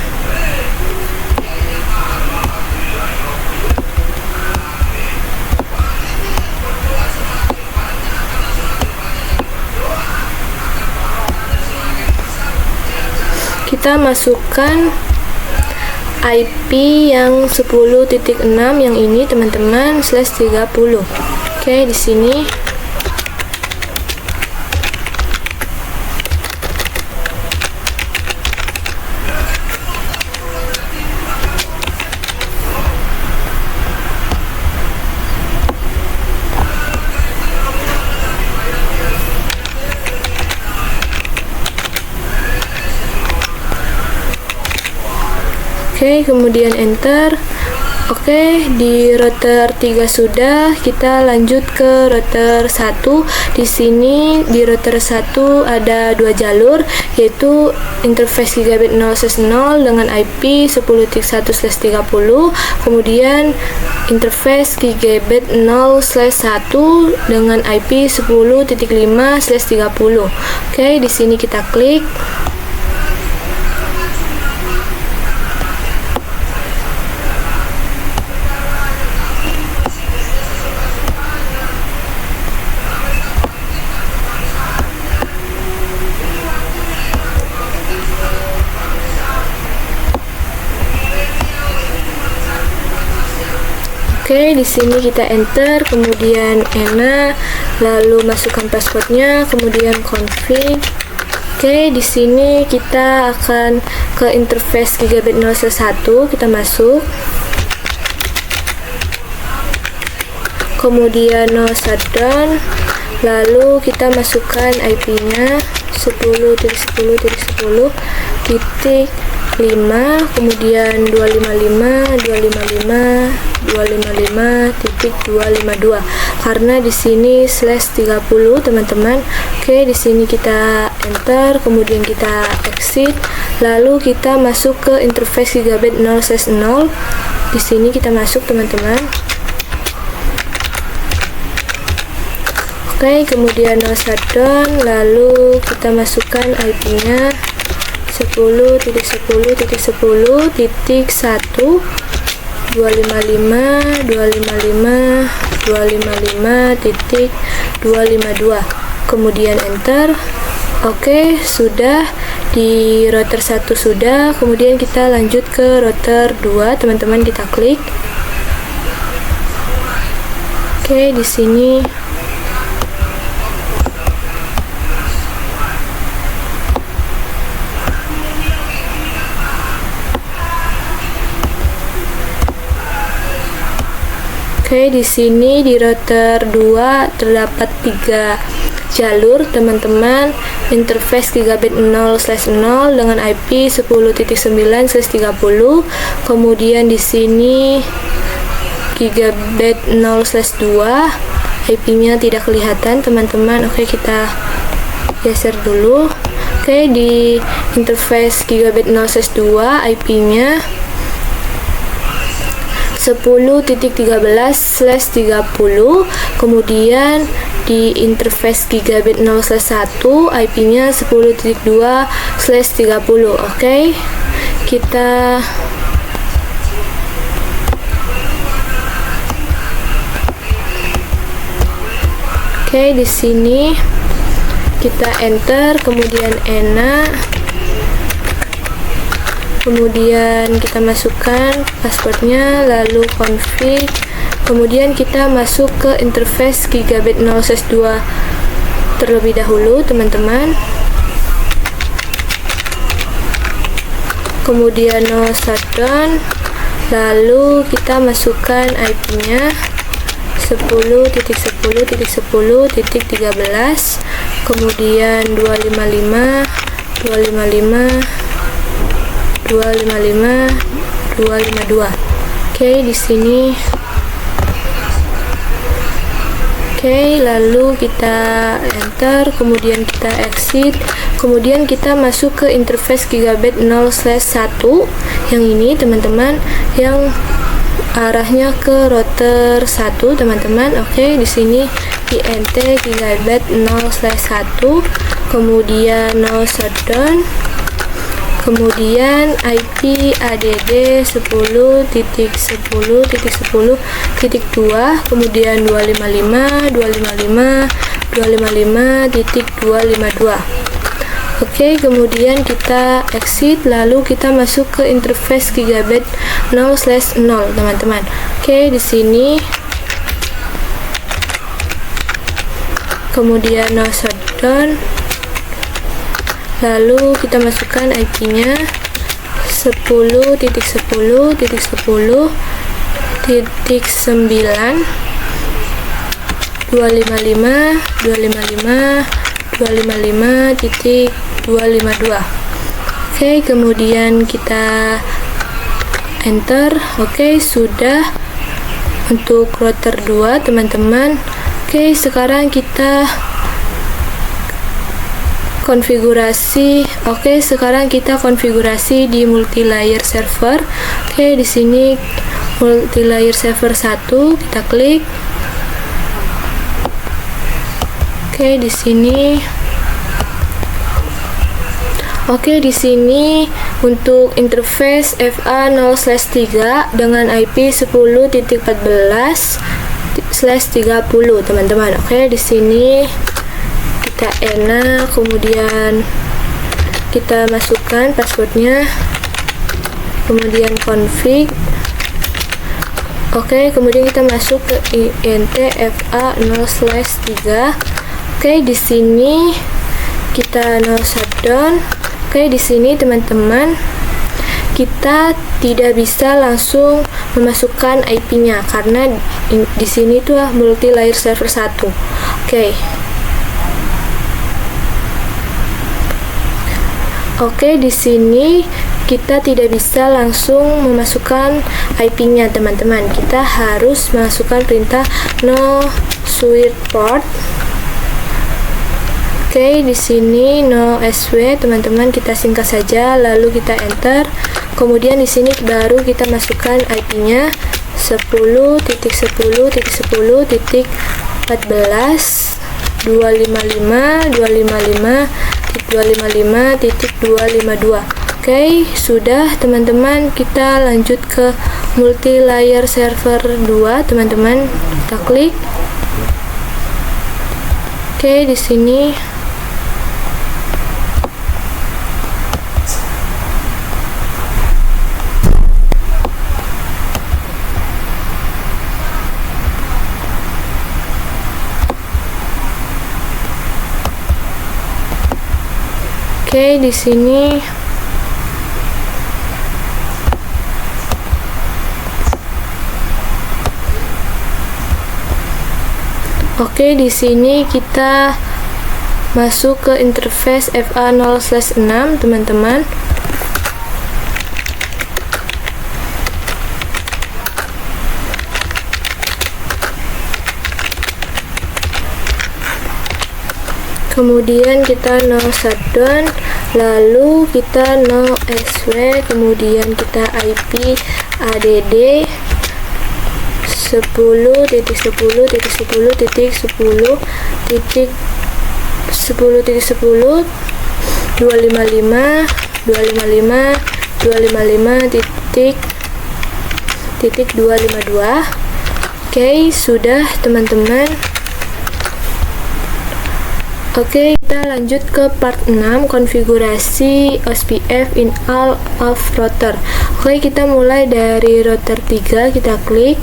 IP yang 10.6 yang ini, teman-teman, /30. Oke, di sini Oke, kemudian enter. Oke, di router 3 sudah, kita lanjut ke router 1. Di sini di router 1 ada 2 jalur, yaitu interface gigabit 0/0 dengan IP 10.1/30, kemudian interface gigabit 0/1 dengan IP 10.5/30. Oke, di sini kita klik. Oke, di sini kita enter, kemudian ENA, lalu masukkan passwordnya, kemudian config. Oke, di sini kita akan ke interface gigabit 0/1, kita masuk. Kemudian no shutdown, lalu kita masukkan IP-nya 10.10.10.5, kemudian 255.255.252, karena di sini /30 teman-teman. Oke, di sini kita enter, kemudian kita exit, lalu kita masuk ke interface gigabit 0/0. Di sini kita masuk teman-teman. Oke, kemudian no shutdown, lalu kita masukkan IP-nya 10.10.10.1 255.255.252, kemudian enter. Oke, sudah di router 1 sudah, kemudian kita lanjut ke router 2 teman-teman, kita klik. Oke, di sini Oke, di sini di router 2 terdapat 3 jalur teman-teman, interface gigabit 0/0 dengan IP 10.9/30, kemudian di sini gigabit 0/2, IP-nya tidak kelihatan teman-teman. Oke, kita geser dulu. Oke, di interface gigabit 0/2 IP-nya 10.13/30, kemudian di interface gigabit 0/1 IP-nya 10.2/30. Oke, kita di sini kita enter, kemudian ENA, kemudian kita masukkan passwordnya, lalu config, kemudian kita masuk ke interface gigabit 0/2 terlebih dahulu teman-teman, kemudian no shutdown, lalu kita masukkan IP-nya 10.10.10.13, kemudian 255.252. Oke, di sini. Oke, lalu kita enter, kemudian kita exit, kemudian kita masuk ke interface gigabit 0/1 yang ini teman-teman, yang arahnya ke router 1 teman-teman. Oke, di sini INT gigabit 0/1, kemudian no shutdown, kemudian IP ADD 10.10.10.2, kemudian 255.255.252. Oke, kemudian kita exit, lalu kita masuk ke interface gigabit 0/0 teman-teman. Oke, di sini kemudian no shutdown, lalu kita masukkan IP-nya 10.10.10.9 255.255.252. Oke, kemudian kita enter. Oke, sudah untuk router 2 teman-teman. Oke, sekarang kita konfigurasi. Oke, sekarang kita konfigurasi di multi layer server. Oke, di sini multi layer server 1 kita klik. Oke, di sini. Oke, di sini untuk interface FA0/3 dengan IP 10.14/30 teman-teman. Oke, di sini kita enak, kemudian kita masukkan passwordnya, kemudian config. Oke, kemudian kita masuk ke int FA0/3. Oke, di sini kita no shutdown. Oke, di sini teman-teman kita tidak bisa langsung memasukkan IP-nya karena di sini tuh multi layer server 1. Oke, di sini kita tidak bisa langsung memasukkan IP-nya teman-teman. Kita harus masukkan perintah no switch port. Oke, di sini no SW teman-teman, kita singkat saja lalu kita enter. Kemudian di sini baru kita masukkan IP-nya 10.10.10.255.255.255.252. Oke, sudah teman-teman, kita lanjut ke multi layer server 2 teman-teman. Kita klik. Oke, di sini di sini di sini kita masuk ke interface FA0/6 teman-teman. Kemudian kita no shutdown, lalu kita no SW, kemudian kita IP add 10.10.10.10.255.255.252. Oke, sudah teman-teman. Oke, kita lanjut ke part 6, konfigurasi SPF in all of router. Oke, kita mulai dari router 3, kita klik.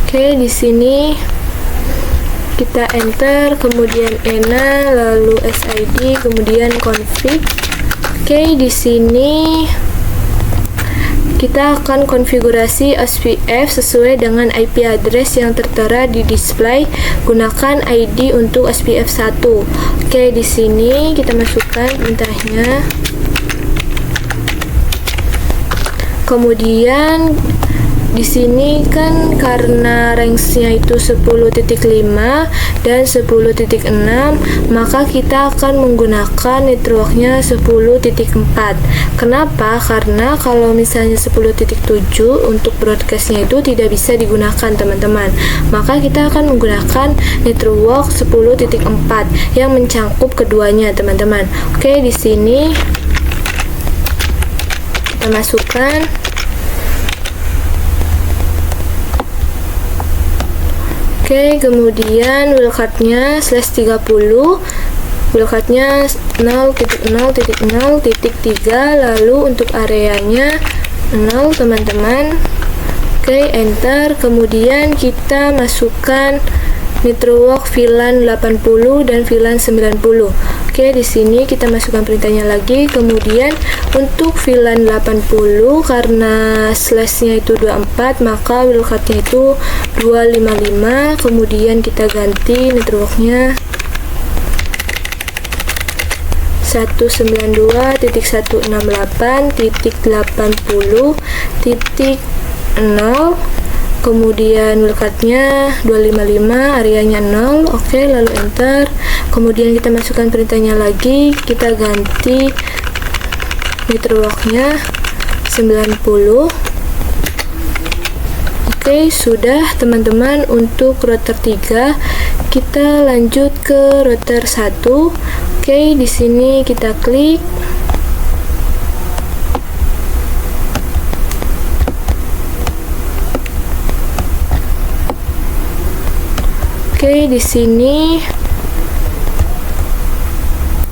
Oke, di sini kita enter, kemudian ENA, lalu SID, kemudian config. Oke, di sini kita akan konfigurasi SPF sesuai dengan IP address yang tertera di display. Gunakan ID untuk SPF 1. Oke, di sini kita masukkan perintahnya. Kemudian di sini kan karena range-nya itu 10.5 dan 10.6, maka kita akan menggunakan network-nya 10.4. Kenapa? Karena kalau misalnya 10.7 untuk broadcast-nya itu tidak bisa digunakan teman-teman. Maka kita akan menggunakan network 10.4 yang mencangkup keduanya teman-teman. Oke, di sini kita masukkan. Oke, kemudian wildcard-nya /30, wildcard-nya 0.0.0.3, lalu untuk areanya 0 teman-teman. Oke, enter. Kemudian kita masukkan network VLAN 80 dan VLAN 90. Oke, di sini kita masukkan perintahnya lagi. Kemudian untuk VLAN 80 karena slashnya itu 24, maka wildcardnya itu 255. Kemudian kita ganti networknya 192.168.80.0, kemudian wildcardnya 255, areanya 0. Oke, lalu enter. Kemudian kita masukkan perintahnya lagi, kita ganti networknya 90. Oke, sudah teman-teman untuk router 3. Kita lanjut ke router 1. Oke, di sini kita klik. Oke, di sini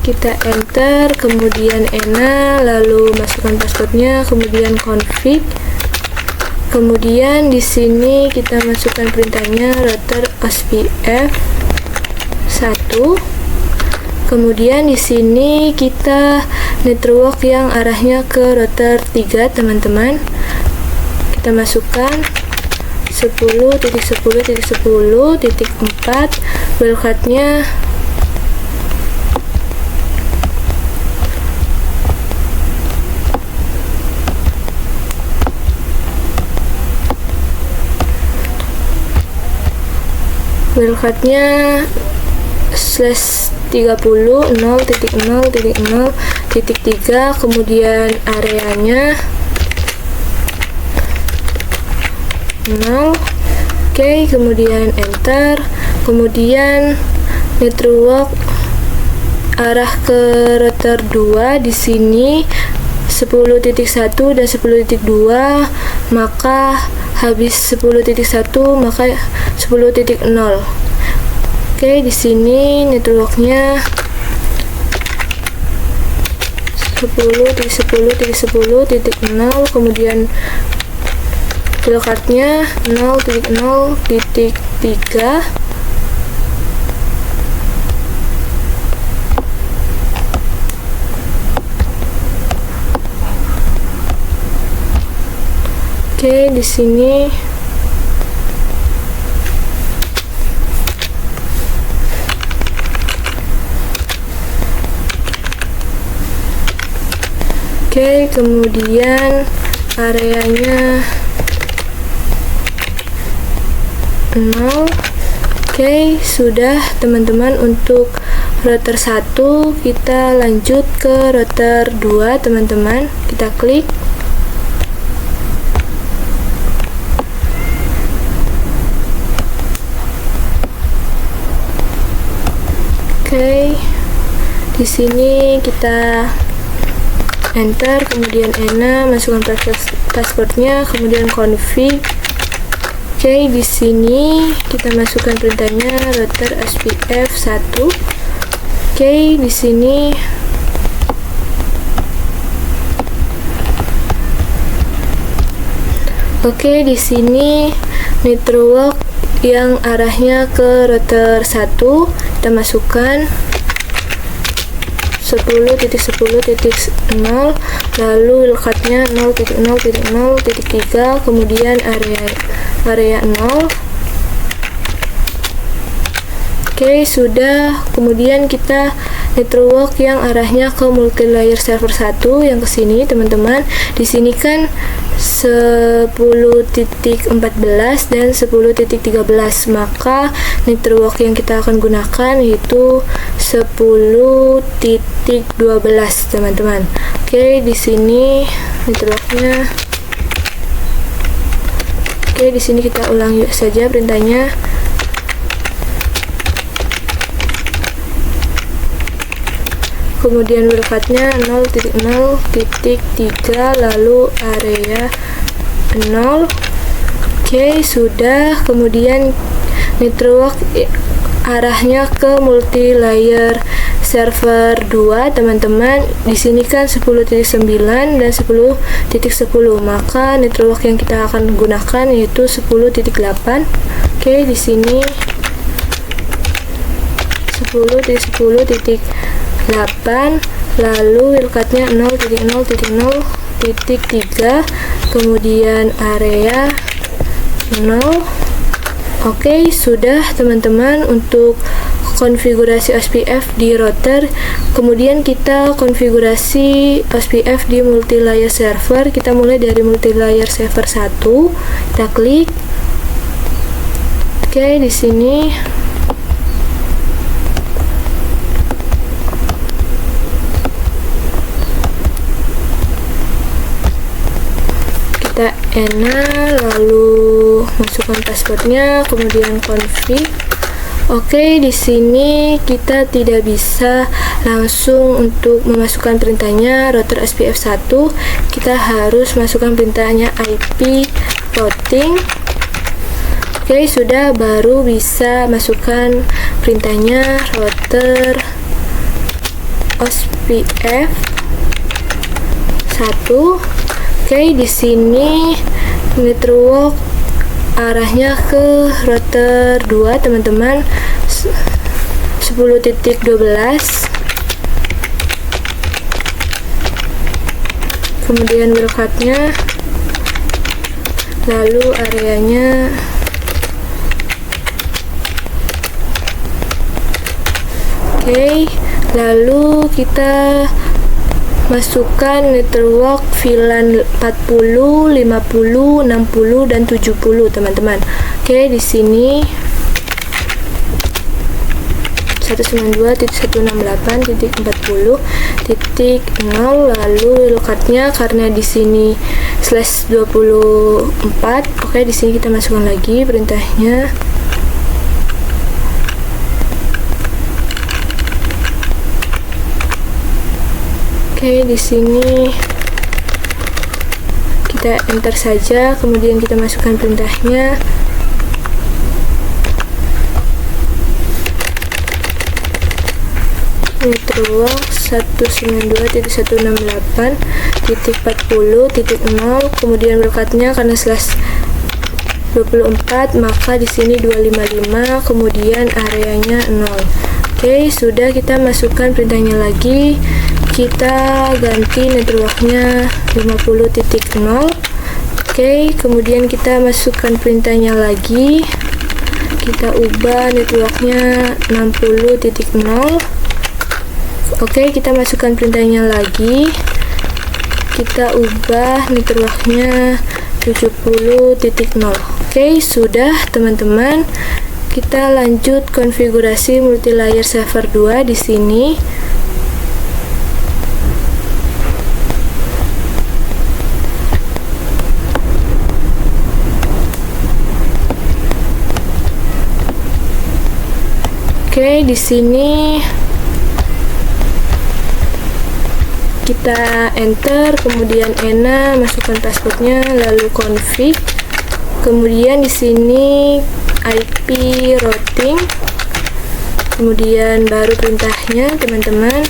kita enter, kemudian ENA, lalu masukkan passwordnya, kemudian config. Kemudian di sini kita masukkan perintahnya router OSPF 1. Kemudian di sini kita network yang arahnya ke router 3, teman-teman. Kita masukkan 10.10.10.4, wildcardnya 30.0.0.0.3, kemudian areanya 0. Oke, kemudian enter. Kemudian network arah ke router 2 di sini 10.1 dan 10.2, maka habis 10.1 maka 10.0. Oke, di sini networknya 10.10.10.0, kemudian wildcardnya 0.0.3. Oke, di sini oke, kemudian areanya 0. Oke, sudah teman-teman untuk router 1. Kita lanjut ke router 2, teman-teman. Kita klik. Oke, di sini kita enter, kemudian ENA, masukkan passwordnya, kemudian config. Oke, di sini kita masukkan perintahnya router SPF 1. Oke, di sini network yang arahnya ke router 1 kita masukkan 10.10.0, lalu wildcardnya 0.0.0.3, kemudian area 0. Oke, sudah. Kemudian kita network yang arahnya ke multilayer server 1 yang ke sini, teman-teman. Di sini kan 10.14 dan 10.13, maka network yang kita akan gunakan yaitu 10.12, teman-teman. Oke, di sini networknya. Oke, di sini kita ulang saja perintahnya. Kemudian wildcardnya 0.0.3, lalu area 0. Oke, sudah. Kemudian network arahnya ke multilayer server 2, teman-teman. Di sini kan 10.9 dan 10.10, maka network yang kita akan gunakan yaitu 10.8. Oke, di sini 10.10.8 8, lalu wildcardnya 0.0.0.3, kemudian area 0. Oke, sudah teman-teman untuk konfigurasi OSPF di router. Kemudian kita konfigurasi OSPF di multilayer server. Kita mulai dari multilayer server 1. Kita klik. Oke, di sini kita ENA, lalu masukkan passwordnya, kemudian config. Oke, di sini kita tidak bisa langsung untuk memasukkan perintahnya router OSPF 1. Kita harus masukkan perintahnya IP routing. Oke, sudah, baru bisa masukkan perintahnya router OSPF 1. Oke, di sini network arahnya ke router 2, teman-teman, 10.12. Kemudian wildcardnya, lalu areanya oke, lalu kita masukkan network VLAN 40, 50, 60 dan 70, teman-teman. Oke, di sini 192.168.40.0, lalu wildcardnya karena di sini /24. Oke, di sini kita masukkan lagi perintahnya. Oke, di sini kita enter saja, kemudian kita masukkan perintahnya. Network 192.168.40.0, kemudian wildcardnya karena /24, maka di sini 255, kemudian areanya 0. Oke, sudah, kita masukkan perintahnya lagi. Kita ganti networknya 50.0. Oke, kemudian kita masukkan perintahnya lagi. Kita ubah networknya 60.0. Oke, kita masukkan perintahnya lagi. Kita ubah networknya 70.0. Oke, sudah teman-teman. Kita lanjut konfigurasi multilayer server 2 di sini. Oke, di sini kita enter, kemudian ENA, masukkan passwordnya, lalu config. Kemudian di sini IP routing, kemudian baru perintahnya, teman-teman.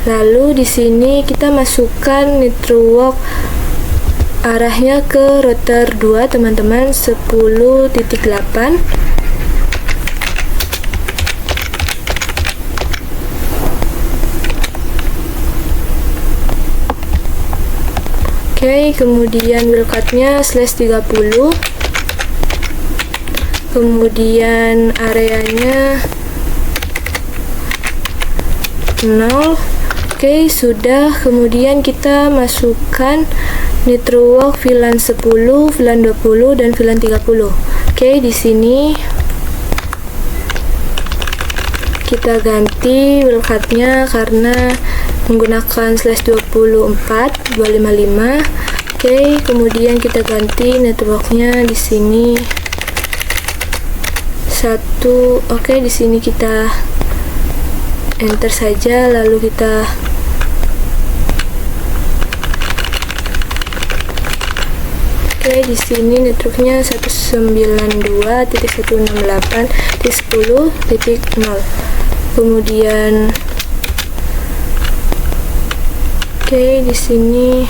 Lalu di sini kita masukkan network arahnya ke router 2, teman-teman, 10.8. Oke, kemudian wildcardnya /30, kemudian areanya 0. Oke, sudah. Kemudian kita masukkan network VLAN 10, VLAN 20 dan VLAN 30. Oke, di sini kita ganti wildcardnya karena menggunakan /24 255. Oke, kemudian kita ganti networknya di sini 1. Oke, di sini kita enter saja, lalu kita oke, di sini networknya 192.168.10.0. Kemudian oke, di sini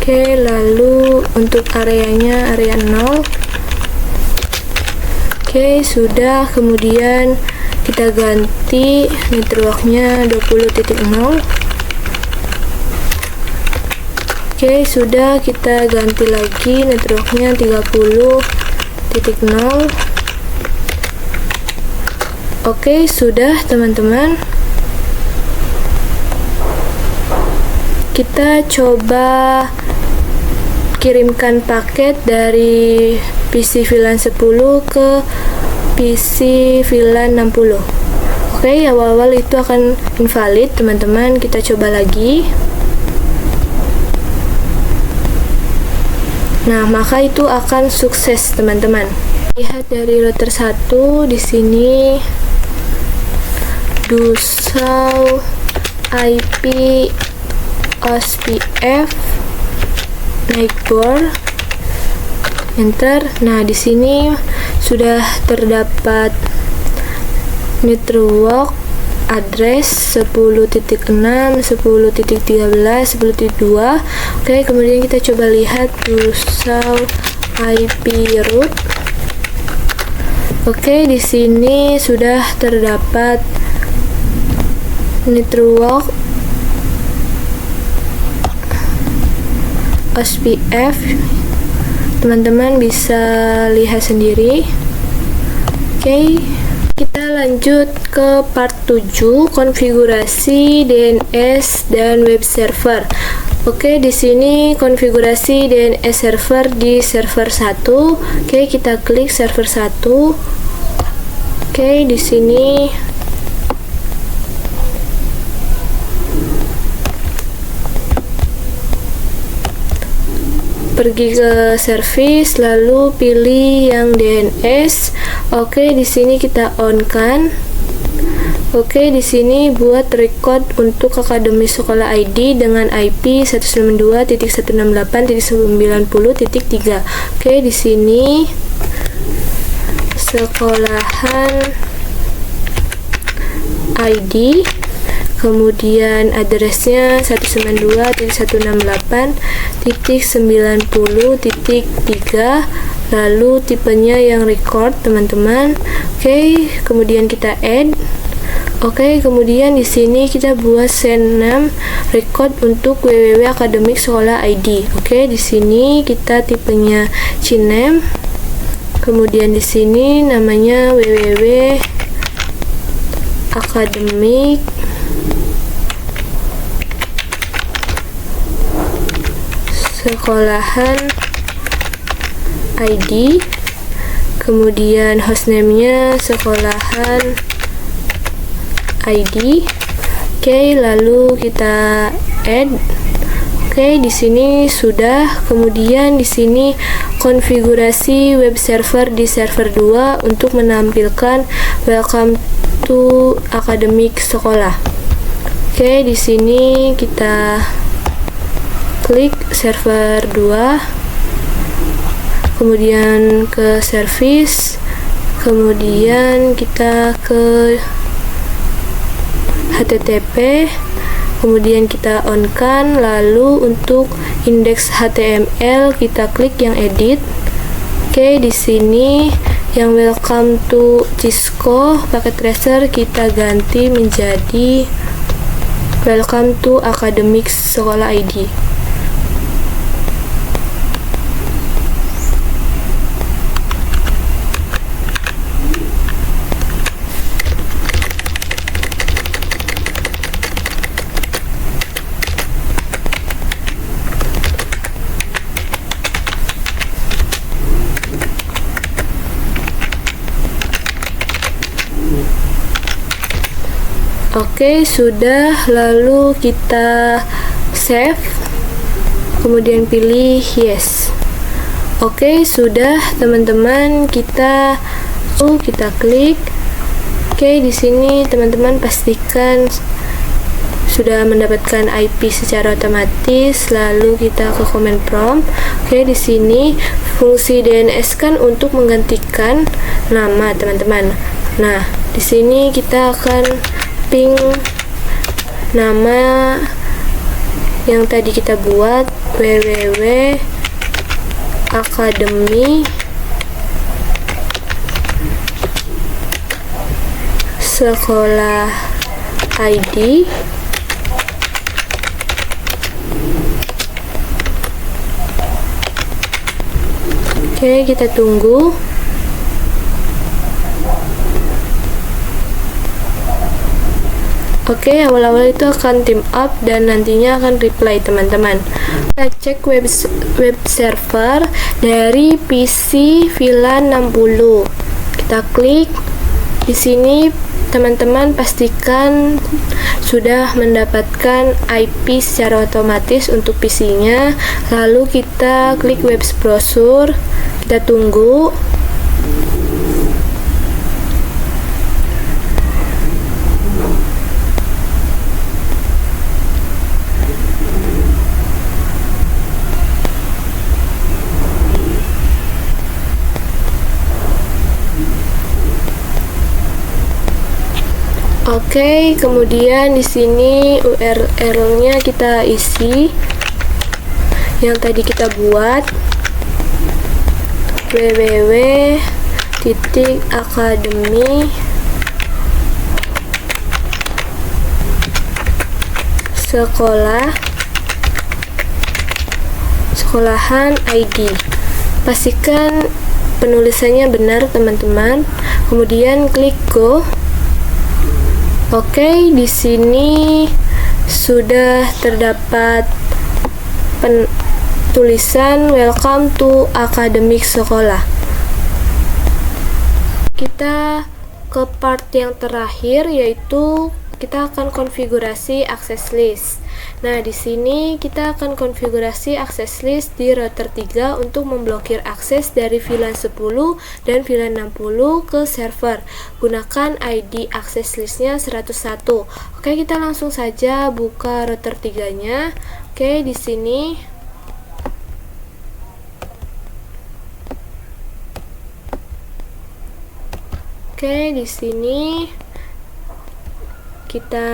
Oke, lalu untuk areanya area 0. Oke, sudah. Kemudian kita ganti networknya 20.0. Oke, sudah. Kita ganti lagi networknya 30.0. Oke, sudah teman-teman. Kita coba kirimkan paket dari PC VLAN 10 ke PC VLAN 60. Oke, awal-awal itu akan invalid teman-teman. Kita coba lagi. Nah, maka itu akan sukses teman-teman. Lihat dari router 1 di sini Dusau IP OSPF Neighbor, enter. Nah, di sini sudah terdapat network address 10.6, 10.13, 10.2. Oke, kemudian kita coba lihat Dusau IP root. Oke, di sini sudah terdapat network OSPF. Teman-teman bisa lihat sendiri. Oke, kita lanjut ke part 7, konfigurasi DNS dan web server. Oke, di sini konfigurasi DNS server di server 1. Oke, kita klik server 1. Oke, di sini pergi ke service, lalu pilih yang DNS. Oke, di sini kita on kan. Oke, di sini buat record untuk Akademi Sekolah ID dengan IP 192.168.90.3. Oke, di sini sekolahan ID, kemudian addressnya 192.168.90.3, lalu tipenya yang record teman-teman. Oke, kemudian kita add. Oke, kemudian di sini kita buat send name record untuk www akademik sekolah ID. Oke, di sini kita tipenya CNAME. Kemudian di sini namanya www akademik sekolahan ID, kemudian hostname-nya sekolahan ID. Oke, lalu kita add. Oke, di sini sudah. Kemudian di sini konfigurasi web server di server 2 untuk menampilkan welcome to akademik sekolah. Oke, di sini kita klik server 2, kemudian ke service, kemudian kita ke HTTP, kemudian kita on kan, lalu untuk indeks HTML kita klik yang edit. Oke, di sini yang welcome to Cisco paket tracer kita ganti menjadi welcome to akademik sekolah ID. Oke, sudah. Lalu kita save, kemudian pilih yes. Oke, sudah teman-teman. Kita klik. Oke, di sini teman-teman pastikan sudah mendapatkan IP secara otomatis. Lalu kita ke command prompt. Oke, di sini fungsi DNS kan untuk menggantikan nama teman-teman. Nah, di sini kita akan ping nama yang tadi kita buat. www.academy sekolah ID. Oke, kita tunggu. Oke, awal-awal itu akan team up dan nantinya akan reply teman-teman. Kita cek web server dari PC VLAN 60. Kita klik di sini, teman-teman pastikan sudah mendapatkan IP secara otomatis untuk PC-nya. Lalu kita klik web browser, kita tunggu. Oke, kemudian di sini URL-nya kita isi yang tadi kita buat, www.academy sekolahan ID. Pastikan penulisannya benar teman-teman. Kemudian klik go. Oke, di sini sudah terdapat tulisan welcome to academic sekolah. Kita ke part yang terakhir, yaitu kita akan konfigurasi access list. Nah, di sini kita akan konfigurasi access list di router 3 untuk memblokir akses dari VLAN 10 dan VLAN 60 ke server. Gunakan ID access listnya 101. Oke, kita langsung saja buka router 3-nya. Oke, di sini kita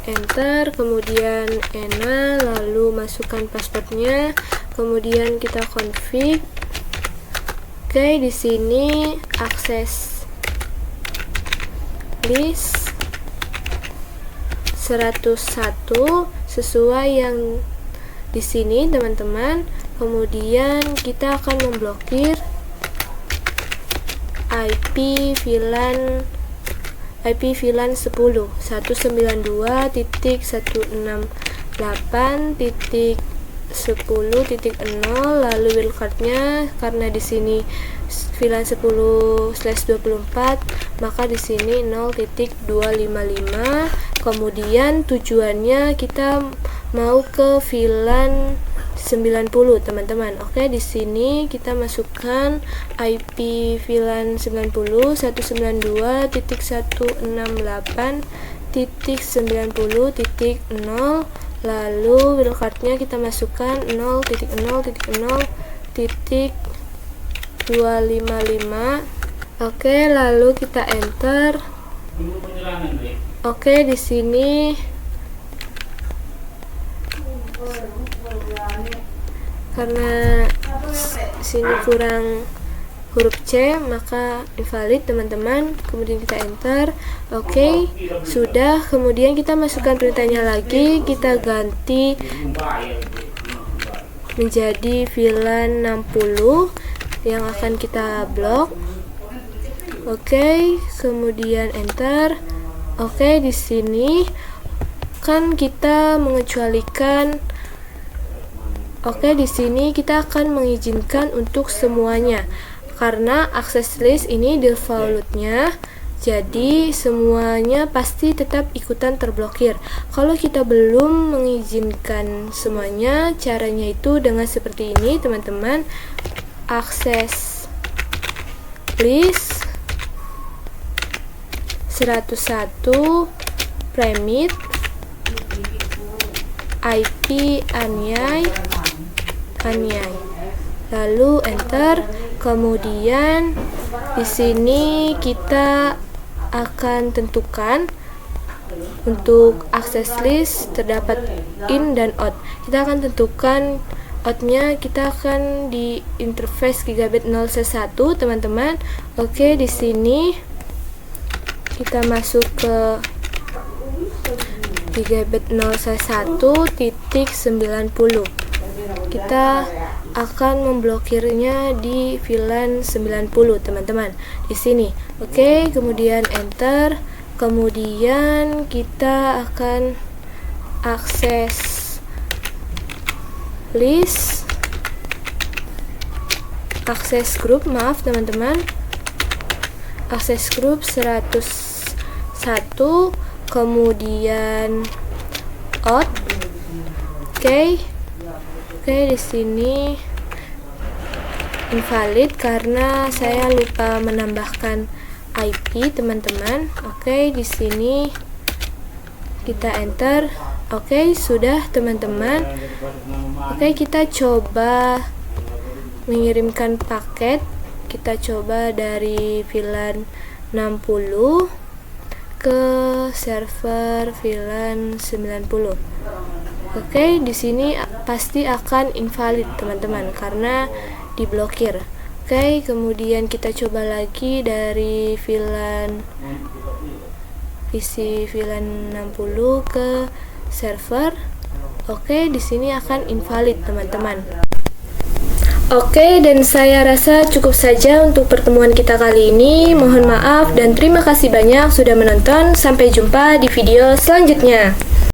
enter, kemudian ENA, lalu masukkan passwordnya, kemudian kita config. Oke, di sini access list 101 sesuai yang di sini teman-teman. Kemudian kita akan memblokir IP VLAN 10 192.168.10.0, lalu wildcardnya karena di sini VLAN 10/24, maka di sini 0.255. Kemudian tujuannya kita mau ke VLAN 90 teman-teman. Oke, di sini kita masukkan IP VLAN 90 192.168.90.0, lalu wildcardnya kita masukkan 0.0.255. Oke, lalu kita enter. Oke, di sini karena sini kurang huruf C maka invalid teman-teman. Kemudian kita enter. Oke, sudah. Kemudian kita masukkan perintahnya lagi, kita ganti menjadi VLAN 60 yang akan kita blok. Oke, kemudian enter. Oke, di sini kan kita mengecualikan. Oke, di sini kita akan mengizinkan untuk semuanya karena access list ini defaultnya, jadi semuanya pasti tetap ikutan terblokir. Kalau kita belum mengizinkan semuanya, caranya itu dengan seperti ini teman-teman. Access list 101 premise IP anyai, lalu enter. Kemudian di sini kita akan tentukan Untuk akses list terdapat in dan out. Kita akan tentukan outnya, kita akan di interface Gigabit 0C1 teman-teman. Oke, di sini kita masuk ke Gigabit 0C1.90. Kita akan memblokirnya di VLAN 90 teman-teman. Di sini. Oke, kemudian enter. Kemudian kita akan akses list, akses grup, maaf teman-teman, akses grup 101, kemudian out. Oke, di sini invalid karena saya lupa menambahkan IP teman-teman. Oke, di sini kita enter. Oke, sudah teman-teman. Oke, kita coba mengirimkan paket. Kita coba dari VLAN 60 ke server VLAN 90. Oke, di sini pasti akan invalid teman-teman karena diblokir. Oke, kemudian kita coba lagi dari VLAN PC VLAN 60 ke server. Oke, di sini akan invalid teman-teman. Oke, dan saya rasa cukup saja untuk pertemuan kita kali ini. Mohon maaf dan terima kasih banyak sudah menonton. Sampai jumpa di video selanjutnya.